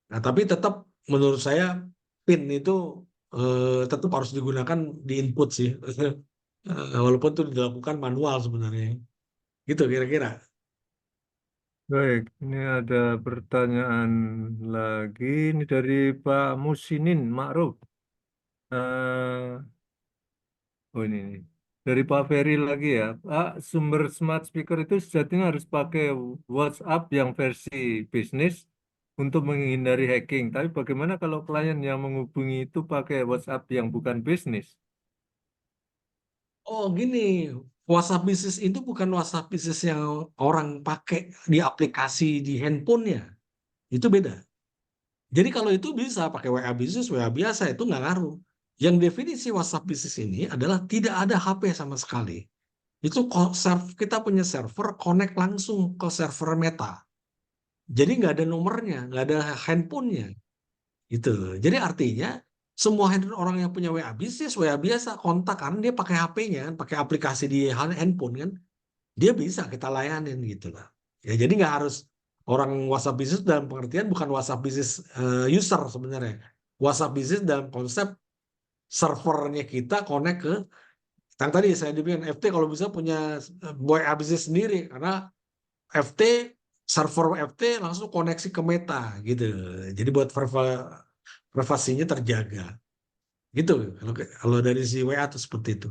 Nah, tapi tetap menurut saya PIN itu tetap harus digunakan di input sih. Walaupun itu dilakukan manual sebenarnya. Gitu kira-kira. Baik, ini ada pertanyaan lagi. Ini dari Pak Musinin Ma'ruf. Eh, oh ini. Dari Pak Ferry lagi ya. Pak, sumber smart speaker itu sejatinya harus pakai WhatsApp yang versi bisnis untuk menghindari hacking. Tapi bagaimana kalau klien yang menghubungi itu pakai WhatsApp yang bukan bisnis? Oh gini, WhatsApp Business itu bukan WhatsApp Business yang orang pakai di aplikasi di handphonenya. Itu beda. Jadi kalau itu bisa pakai WA Business, WA biasa itu nggak ngaruh. Yang definisi WhatsApp Business ini adalah tidak ada HP sama sekali. Itu kita punya server connect langsung ke server Meta. Jadi nggak ada nomornya, nggak ada handphonenya. Gitu. Jadi artinya semua orang yang punya WA bisnis, WA biasa kontak kan dia pakai HP-nya kan, pakai aplikasi di handphone kan, dia bisa kita layanin gitu lah. Ya jadi nggak harus orang WhatsApp bisnis dalam pengertian bukan WhatsApp bisnis user sebenarnya. WhatsApp bisnis dalam konsep servernya kita connect ke yang tadi saya dibilang FT kalau bisa punya WA bisnis sendiri karena FT server FT langsung koneksi ke Meta gitu. Jadi buat privasinya terjaga. Gitu. Kalau dari si WA tuh seperti itu.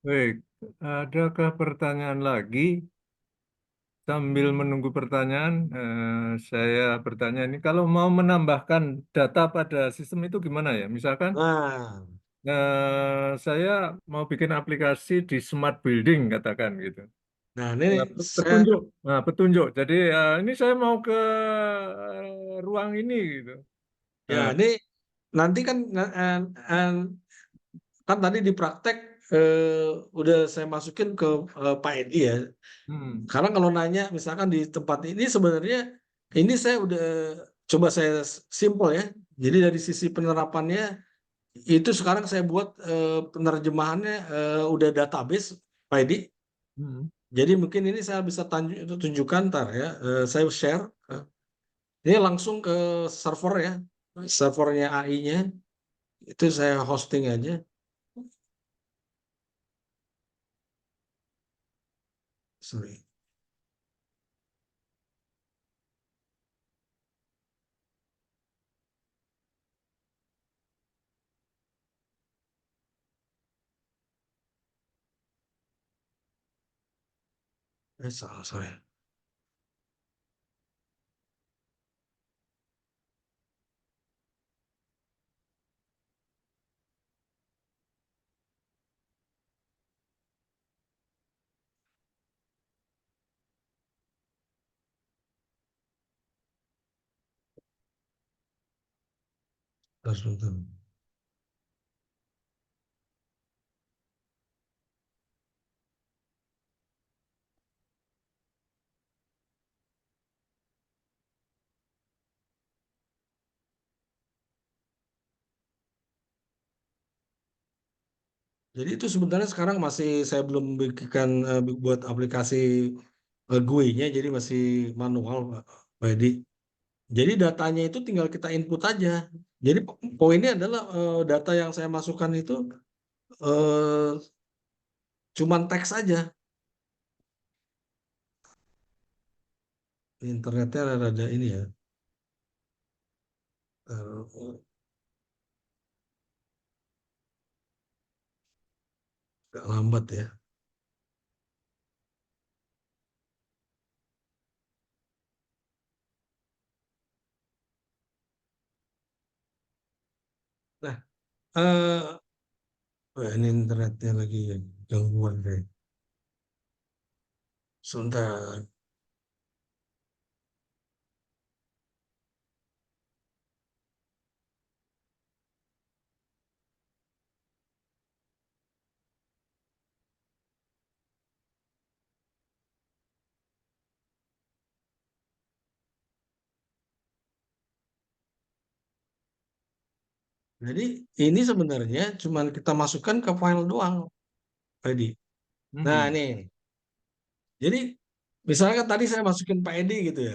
Baik, adakah pertanyaan lagi? Sambil menunggu pertanyaan, saya bertanya ini, kalau mau menambahkan data pada sistem itu gimana ya? Misalkan Nah, saya mau bikin aplikasi di smart building, katakan gitu. nah ini saya, Petunjuk, nah petunjuk. Jadi ini saya mau ke ruang ini gitu. ya Nah, ini nanti kan kan tadi di praktek udah saya masukin ke Pak Edi ya. hmm, Karena kalau nanya misalkan di tempat ini sebenarnya ini saya udah coba saya simpel ya. Jadi dari sisi penerapannya itu sekarang saya buat penerjemahannya udah database Pak Edi. hmm. Jadi mungkin ini saya bisa tunjukkan ntar ya. Saya share. Ini langsung ke server ya. Servernya AI-nya. Itu saya hosting aja. Sorry. Salah, sorry. Sebentar. Jadi itu sebenarnya sekarang masih saya belum bikin buat aplikasi GUI-nya, jadi masih manual, Pak Edi. Jadi datanya itu tinggal kita input aja. Jadi poinnya adalah data yang saya masukkan itu eh, cuman teks aja. Internetnya rada ini ya, agak lambat ya. Nah, wah, ini internetnya lagi gangguan deh. Sebentar. Jadi ini sebenarnya cuman kita masukkan ke file doang, Edi. Nah, Mhm, nih. Jadi misalnya tadi saya masukin Pak Edi gitu ya.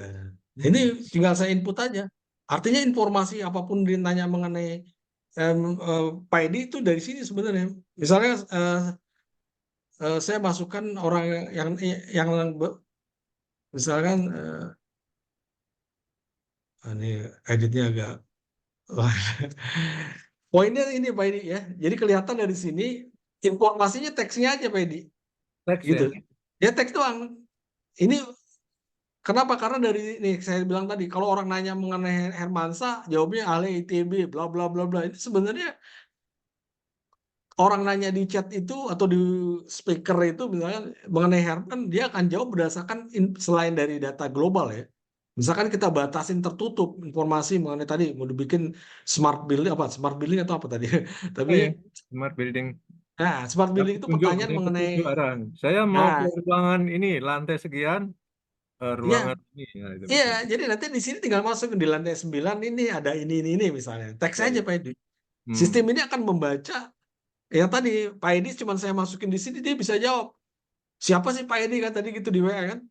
Ini mhm, tinggal saya input aja. Artinya informasi apapun ditanya mengenai Pak Edi itu dari sini sebenarnya. Misalnya saya masukkan orang yang misalkan ini editnya agak wah. Poinnya ini Pak Edi ya. Jadi kelihatan dari sini informasinya teksnya aja Pak Edi. teks Gitu. ya. Ya teks doang. Ini kenapa? Karena dari nih saya bilang tadi, kalau orang nanya mengenai Hermansa, jawabnya ahli ITB, bla bla bla bla. Itu sebenarnya orang nanya di chat itu atau di speaker itu misalnya mengenai Herman, dia akan jawab berdasarkan selain dari data global ya. Misalkan kita batasin tertutup informasi mengenai tadi mau dibikin smart building atau apa tadi. Tapi Oh ya, smart building. nah, smart Ya, building itu petunjuk, pertanyaan ini mengenai petunjuk arahan. Saya mau ke nah, ruangan ini, lantai sekian, iya. ruangan ini. Nah, itu Iya, bisa. jadi nanti di sini tinggal masuk di lantai 9 ini ada ini misalnya. Teks Ya, aja ya. Pak Edi. Sistem Hmm. ini akan membaca yang tadi Pak Edi cuma saya masukin di sini dia bisa jawab. Siapa sih Pak Edi kan tadi gitu di WA kan?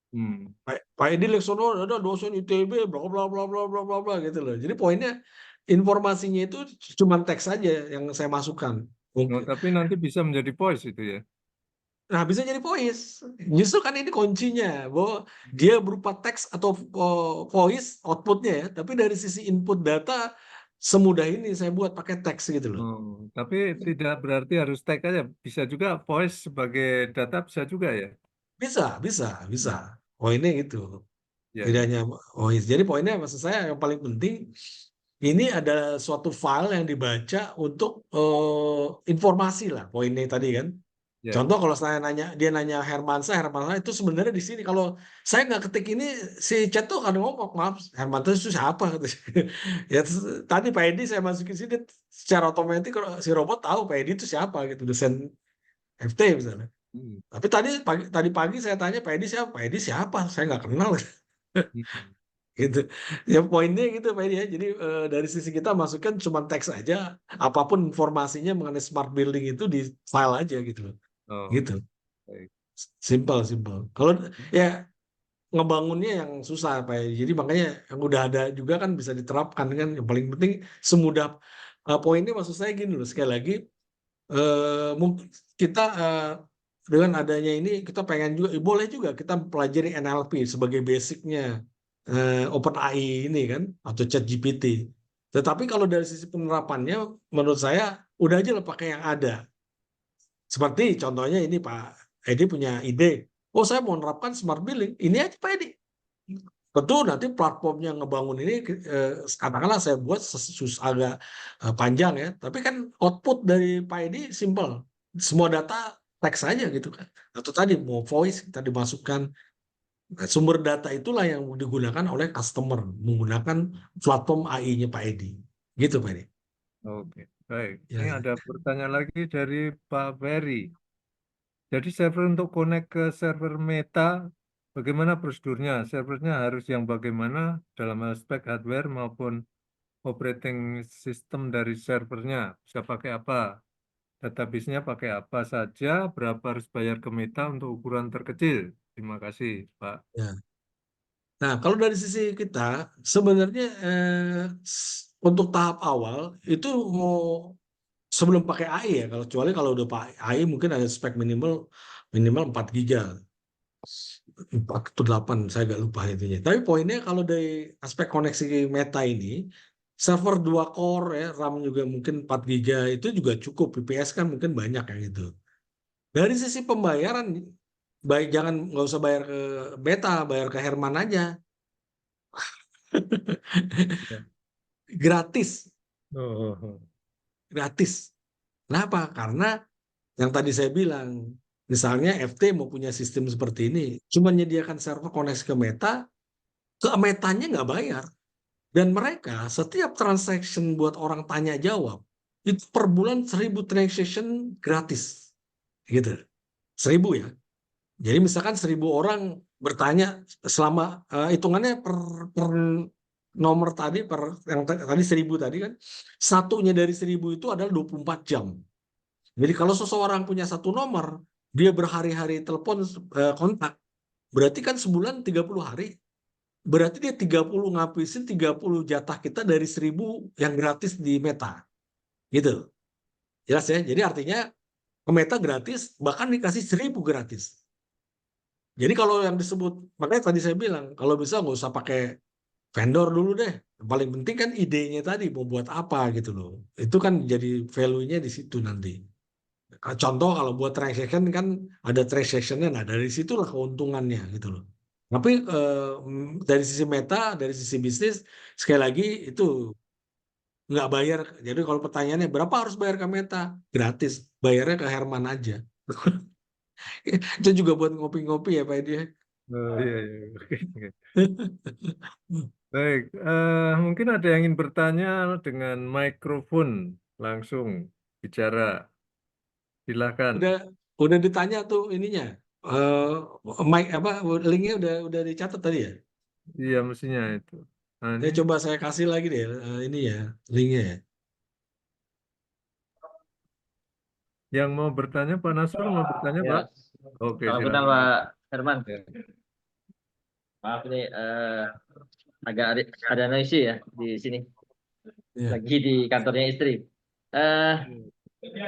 Hmm. Pak Edi Leksono ada dosen ITB bla bla bla bla bla bla bla gitu loh. Jadi poinnya informasinya itu cuma teks saja yang saya masukkan. Oh, Oke. tapi nanti bisa menjadi voice itu ya. Nah, bisa jadi voice. Justru kan ini kuncinya bahwa dia berupa teks atau voice outputnya ya. Tapi dari sisi input data semudah ini saya buat pakai teks gitu loh. Oh, tapi tidak berarti harus tag aja. Bisa juga voice sebagai data bisa juga ya. Bisa, bisa, bisa. Hmm. Poinnya itu. Ya, ya. Bedanya voice. Jadi poinnya maksud saya yang paling penting ini ada suatu file yang dibaca untuk informasi lah. Poinnya tadi kan. Ya. Contoh kalau saya nanya, dia nanya Hermansa, Hermansa itu sebenarnya di sini. Kalau saya nggak ketik ini, si chat tuh akan ngomong, maaf, Hermansa itu siapa? Ya tadi Pak Edi saya masukin sini, secara otomatis kalau si robot tahu Pak Edi itu siapa gitu, dosen FT misalnya. Hmm. Tapi tadi pagi saya tanya Pak Edi siapa? Pak Edi siapa? Saya nggak kenal Hmm. gitu. Ya poinnya gitu Pak Edi ya. Jadi dari sisi kita masukkan cuma teks aja, apapun informasinya mengenai smart building itu di file aja gitu, Oh, gitu. baik. Simpel, simpel. Kalau ya ngebangunnya yang susah, Pak. Jadi makanya yang udah ada juga kan bisa diterapkan kan. Yang paling penting semudah poinnya maksud saya gini loh. Sekali lagi mungkin kita dengan adanya ini kita pengen juga, boleh juga kita pelajari NLP sebagai basicnya OpenAI ini kan atau ChatGPT. Tetapi kalau dari sisi penerapannya, menurut saya udah aja lah pakai yang ada. Seperti contohnya ini Pak Edi punya ide, oh saya mau menerapkan smart billing, ini aja Pak Edi. Tentu nanti platformnya ngebangun ini, katakanlah saya buat agak panjang ya, tapi kan output dari Pak Edi simple, semua data teks saja gitu kan. Atau tadi mau voice kita dimasukkan. Nah, sumber data itulah yang digunakan oleh customer menggunakan platform AI-nya Pak Edi. Gitu Pak Edi. Oke, baik. Ya, Ini ya. ada pertanyaan lagi dari Pak Ferry. Jadi server untuk connect ke server Meta, bagaimana prosedurnya? Servernya harus yang bagaimana dalam aspek hardware maupun operating system dari servernya? Bisa pakai apa? database-nya pakai apa saja, berapa harus bayar ke Meta untuk ukuran terkecil. Terima kasih, Pak. Ya. Nah, kalau dari sisi kita sebenarnya untuk tahap awal itu mau sebelum pakai AI ya, kecuali kalau udah pakai AI mungkin ada spek minimal minimal 4 giga. 4 atau 8, saya agak lupa intinya. Tapi poinnya kalau dari aspek koneksi Meta ini, server 2 core ya, RAM juga mungkin 4 giga itu juga cukup. VPS kan mungkin banyak yang itu. Dari sisi pembayaran, baik jangan nggak usah bayar ke Meta, bayar ke Herman aja. Ya. Gratis, Oh, oh, oh. gratis. Kenapa? Karena yang tadi saya bilang, misalnya FT mau punya sistem seperti ini, cuma menyediakan server koneksi ke Metanya nggak bayar. Dan mereka setiap transaction buat orang tanya jawab, itu per bulan 1.000 transaction gratis. Gitu. 1.000 ya. Jadi misalkan 1.000 orang bertanya selama hitungannya per nomor tadi yang tadi 1.000 tadi kan satunya dari 1.000 itu adalah 24 jam. Jadi kalau seseorang punya satu nomor, dia berhari-hari telepon kontak, berarti kan sebulan 30 hari. Berarti dia 30 ngabisin 30 jatah kita dari 1.000 yang gratis di Meta. Gitu. Jelas ya? Jadi artinya ke Meta gratis, bahkan dikasih 1.000 gratis. Jadi kalau yang disebut, makanya tadi saya bilang, kalau bisa nggak usah pakai vendor dulu deh. Yang paling penting kan idenya tadi, mau buat apa gitu loh. Itu kan jadi value-nya di situ nanti. Contoh kalau buat transaction kan ada transaction-nya, nah dari situlah keuntungannya gitu loh. Tapi dari sisi Meta, dari sisi bisnis, sekali lagi itu nggak bayar. Jadi kalau pertanyaannya berapa harus bayar ke Meta? Gratis, bayarnya ke Herman aja. Itu juga buat ngopi-ngopi ya Pak Edi. Oh, iya, iya. Oke, oke. Baik, mungkin ada yang ingin bertanya dengan mikrofon langsung bicara. Udah Silakan. udah ditanya tuh ininya. Eh mic apa linknya udah dicatat tadi ya? Iya, mestinya itu. Nah, Ya ini coba saya kasih lagi deh ini ya linknya ya. yang mau bertanya, Pak Nasrul mau bertanya, Ya, Pak? Oke, salam kenal silakan. Pak Herman. Ya. Maaf ini agak ada noisy ya di sini. Ya. Lagi di kantornya istri. Eh,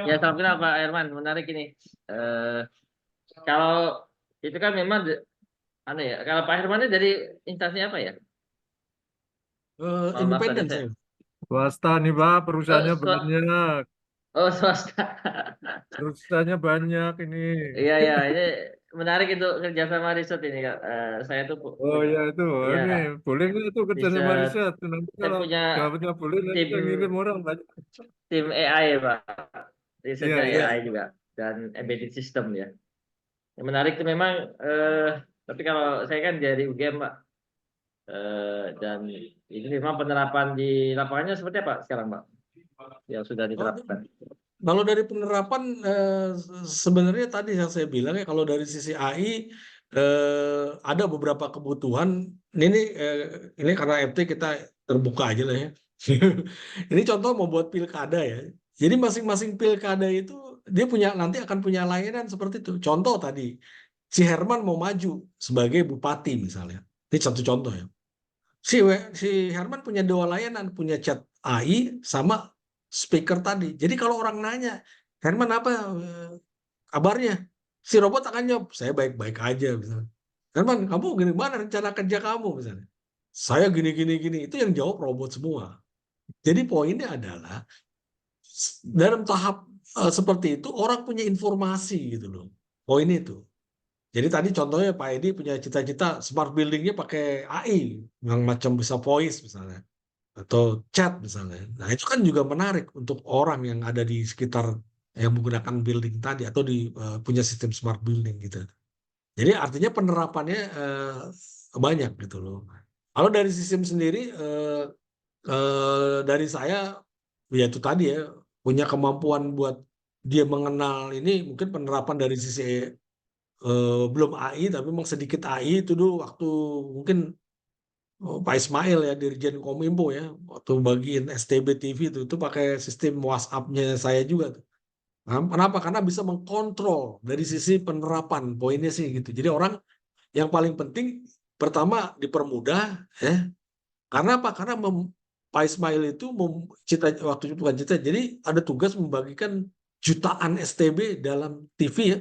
ya salam kenal Pak Herman. Menarik ini. Eh, kalau itu kan memang aneh ya. Kalau Pak Herman ini dari instansi apa ya? Mohon maaf tadi Independen saya. saya. Swasta nih, Pak, Oh, perusahaannya banyak. swasta. Perusahaannya banyak ini. Iya ya, ini menarik itu kerjasama riset ini Kak. Saya tuh Oh ya itu, ya ini boleh nggak itu kerja sama riset. riset? Nanti Saya kalau punya dapatnya boleh, nanti tim saya ngirim orang banyak. tim AI ya Pak. Iya, Risetnya iya. AI juga dan embedded system ya. Yang menarik itu memang tapi kalau saya kan dari UGM Pak. Dan ini memang penerapan di lapangannya seperti apa sekarang Pak yang sudah Oh, diterapkan. kalau dari penerapan sebenarnya tadi yang saya bilang ya kalau dari sisi AI ada beberapa kebutuhan. Ini karena FT kita terbuka aja lah ya. Ini contoh mau buat pilkada ya. Jadi masing-masing pilkada itu dia punya nanti akan punya layanan seperti itu. Contoh tadi si Herman mau maju sebagai bupati misalnya. Ini satu contoh ya. Si Herman punya dua layanan, punya chat AI sama speaker tadi. Jadi kalau orang nanya, Herman apa kabarnya? Si robot akan jawab, saya baik-baik aja misalnya. Herman, kamu gimana rencana kerja kamu misalnya? Saya gini gini gini. Itu yang jawab robot semua. Jadi poinnya adalah dalam tahap seperti itu orang punya informasi gitu loh. Poin itu. Jadi tadi contohnya Pak Edi punya cita-cita smart buildingnya pakai AI yang macam bisa voice misalnya atau chat misalnya. Nah itu kan juga menarik untuk orang yang ada di sekitar yang menggunakan building tadi atau punya sistem smart building gitu. Jadi artinya penerapannya banyak gitu loh. Kalau dari sistem sendiri dari saya ya itu tadi ya punya kemampuan buat dia mengenal ini mungkin penerapan dari sisi belum AI tapi memang sedikit AI itu dulu waktu mungkin Pak Ismail ya Dirjen Kominfo ya waktu bagiin STB TV itu pakai sistem WhatsApp-nya saya juga tuh Kenapa? Karena bisa mengkontrol dari sisi penerapan, poinnya sih gitu. Jadi orang yang paling penting pertama dipermudah, ya. Karena apa? Karena Pak Ismail itu waktu itu bukan cita, jadi ada tugas membagikan jutaan STB dalam TV ya,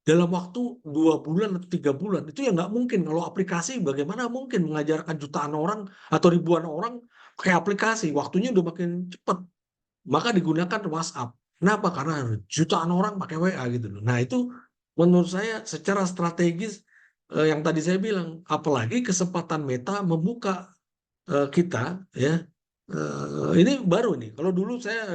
dalam waktu 2 bulan atau 3 bulan. Itu ya nggak mungkin. Kalau aplikasi bagaimana mungkin mengajarkan jutaan orang atau ribuan orang pakai aplikasi? Waktunya udah makin cepat. Maka digunakan WhatsApp. Kenapa? Karena jutaan orang pakai WA gitu loh. Nah itu menurut saya secara strategis, yang tadi saya bilang, apalagi kesempatan Meta membuka kita ya, ini baru nih. Kalau dulu saya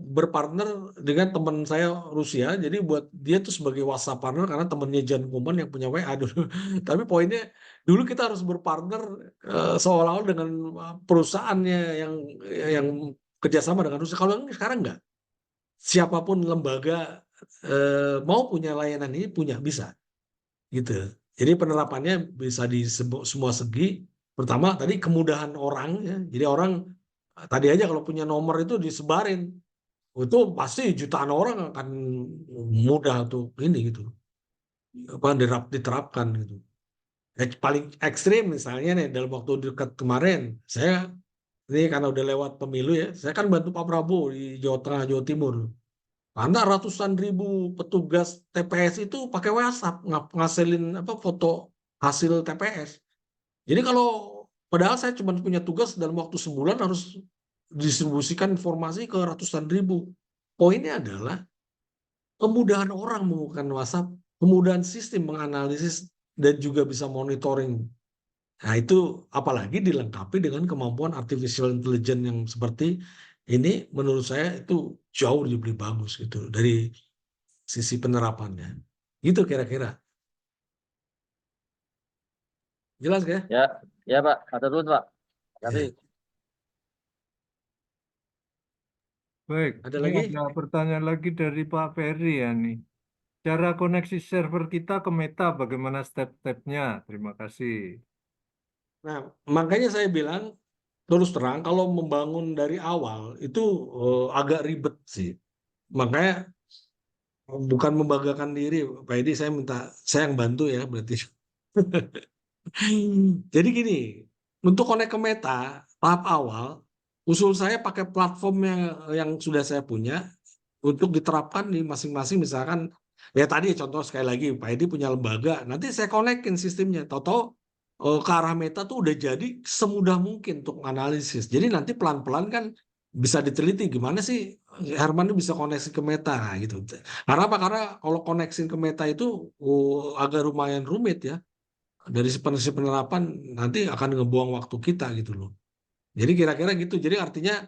berpartner dengan teman saya Rusia, jadi buat dia tuh sebagai WhatsApp partner karena temennya Jan Kuman yang punya WA dulu. Tapi poinnya dulu kita harus berpartner seolah-olah dengan perusahaannya yang kerjasama dengan Rusia. Kalau sekarang enggak, siapapun lembaga mau punya layanan ini bisa gitu. Jadi penerapannya bisa di semua segi. Pertama tadi kemudahan orang ya. Jadi orang tadi aja kalau punya nomor itu disebarin, itu pasti jutaan orang akan mudah tuh ini gitu, apa diterapkan gitu. Paling ekstrim misalnya nih dalam waktu dekat kemarin, saya ini karena udah lewat pemilu ya, saya kan bantu Pak Prabowo di Jawa Tengah, Jawa Timur. Karena ratusan ribu petugas TPS itu pakai WhatsApp ngasilin apa foto hasil TPS. Jadi kalau padahal saya cuma punya tugas dalam waktu sebulan harus distribusikan informasi ke ratusan ribu. Poinnya adalah kemudahan orang menggunakan WhatsApp, kemudahan sistem menganalisis dan juga bisa monitoring. Nah itu apalagi dilengkapi dengan kemampuan artificial intelligence yang seperti ini, menurut saya itu jauh lebih bagus gitu dari sisi penerapannya. Gitu kira-kira. Jelas ya? Ya, ya Pak. Atur dulu Pak. Tapi Ya. Baik, Ada ini lagi? ada pertanyaan lagi dari Pak Ferry ya nih. Cara koneksi server kita ke Meta, bagaimana step-stepnya? Terima kasih. Nah, makanya saya bilang terus terang kalau membangun dari awal itu agak ribet sih. Makanya bukan membanggakan diri, Pak Edi, saya yang bantu ya berarti. Jadi gini, untuk connect ke Meta, tahap awal, usul saya pakai platform yang sudah saya punya untuk diterapkan di masing-masing, misalkan, ya tadi contoh sekali lagi, Pak Edi punya lembaga, nanti saya konekin sistemnya, tahu-tahu ke arah Meta tuh udah jadi semudah mungkin untuk analisis. Jadi nanti pelan-pelan kan bisa diteliti gimana sih Herman itu bisa koneksi ke Meta nah, gitu. Karena apa? Karena kalau koneksi ke Meta itu agak lumayan rumit ya, dari sisi penerapan nanti akan ngebuang waktu kita gitu loh. Jadi kira-kira gitu. Jadi artinya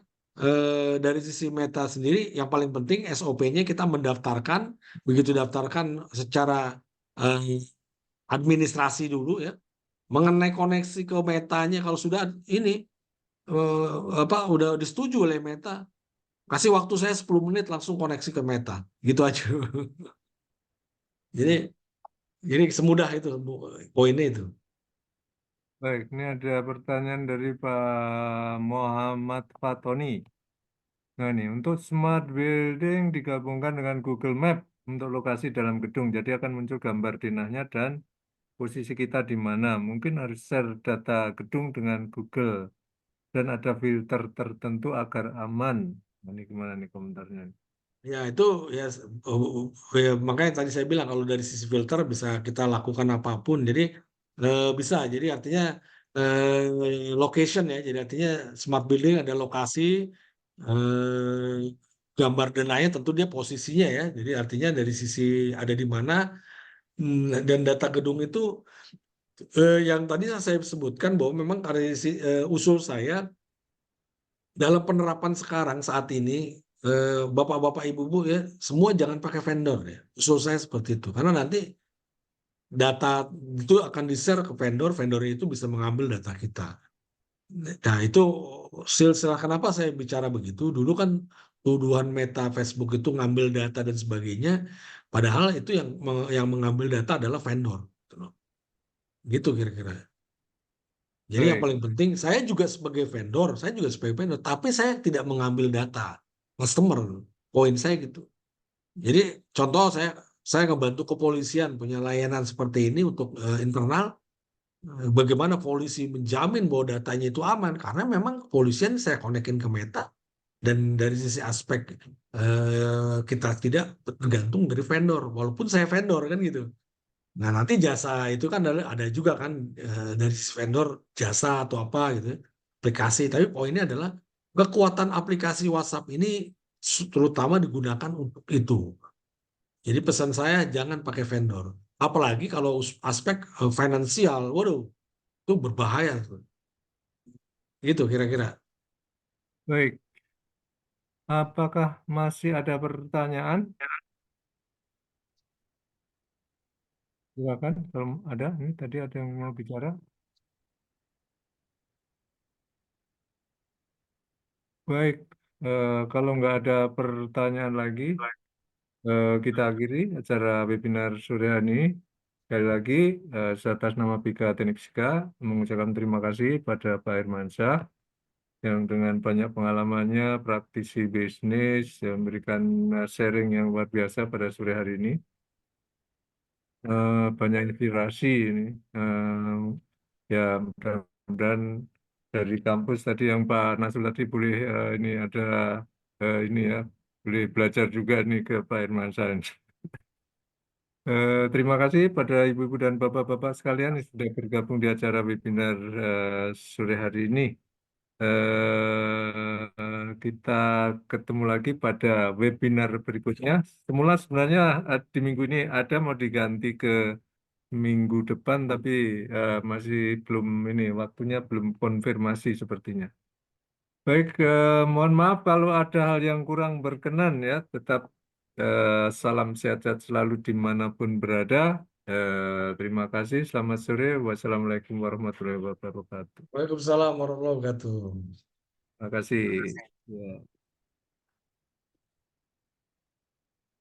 dari sisi Meta sendiri yang paling penting SOP-nya kita mendaftarkan, begitu daftarkan secara eh, administrasi dulu ya, mengenai koneksi ke Metanya kalau sudah ini udah disetujui oleh Meta, kasih waktu saya 10 menit langsung koneksi ke Meta. Gitu aja. Jadi semudah itu poinnya itu. Baik, ini ada pertanyaan dari Pak Muhammad Fatoni. Nah ini, untuk smart building digabungkan dengan Google Map untuk lokasi dalam gedung. Jadi akan muncul gambar denahnya dan posisi kita di mana. Mungkin harus share data gedung dengan Google. Dan ada filter tertentu agar aman. Nah, ini gimana nih komentarnya? Ya itu ya, ya makanya tadi saya bilang kalau dari sisi filter bisa kita lakukan apapun. Jadi bisa. Jadi artinya location ya. Jadi artinya smart building ada lokasi, gambar denahnya tentu dia posisinya ya. Jadi artinya dari sisi ada di mana, dan data gedung itu yang tadi saya sebutkan bahwa memang dari usul saya dalam penerapan sekarang saat ini, bapak-bapak ibu-ibu ya semua jangan pakai vendor ya, usul saya seperti itu karena nanti data itu akan di-share ke vendor, vendor itu bisa mengambil data kita. Nah itu silsilah kenapa saya bicara begitu, dulu kan tuduhan Meta, Facebook itu ngambil data dan sebagainya, padahal itu yang mengambil data adalah vendor gitu loh. Gitu kira-kira. Jadi yang Baik, paling penting, saya juga sebagai vendor, tapi saya tidak mengambil data customer. poin saya gitu. Jadi contoh saya ngebantu kepolisian punya layanan seperti ini untuk internal. Bagaimana polisi menjamin bahwa datanya itu aman? Karena memang kepolisian saya konekin ke Meta dan dari sisi aspek kita tidak tergantung dari vendor, walaupun saya vendor kan gitu. Nah nanti jasa itu kan ada juga kan dari sisi vendor jasa atau apa gitu, aplikasi. Tapi poinnya adalah kekuatan aplikasi WhatsApp ini terutama digunakan untuk itu. Jadi pesan saya jangan pakai vendor. Apalagi kalau aspek finansial, waduh, itu berbahaya tuh. Gitu kira-kira. Baik, apakah masih ada pertanyaan? Silakan, kalau ada. Ini tadi ada yang mau bicara. Baik, kalau nggak ada pertanyaan lagi, kita akhiri acara webinar sore hari ini. Sekali lagi, atas nama Bika Teknik Fisika, mengucapkan terima kasih pada Pak Hermansyah yang dengan banyak pengalamannya, praktisi bisnis, yang memberikan sharing yang luar biasa pada sore hari ini. Banyak inspirasi ini. Ya, mudah-mudahan dari kampus tadi yang Pak Nasul tadi boleh ini ada ini ya, boleh belajar juga nih ke Pak Hermansyah. Terima kasih pada ibu-ibu dan bapak-bapak sekalian yang sudah bergabung di acara webinar sore hari ini. Kita ketemu lagi pada webinar berikutnya. Semula sebenarnya di minggu ini ada mau diganti ke minggu depan, tapi masih belum ini waktunya belum konfirmasi sepertinya. Baik, mohon maaf kalau ada hal yang kurang berkenan ya. Tetap salam sehat-sehat selalu dimanapun berada. Terima kasih. Selamat sore. Wassalamualaikum warahmatullahi wabarakatuh. Waalaikumsalam warahmatullahi wabarakatuh. Terima kasih. Ya.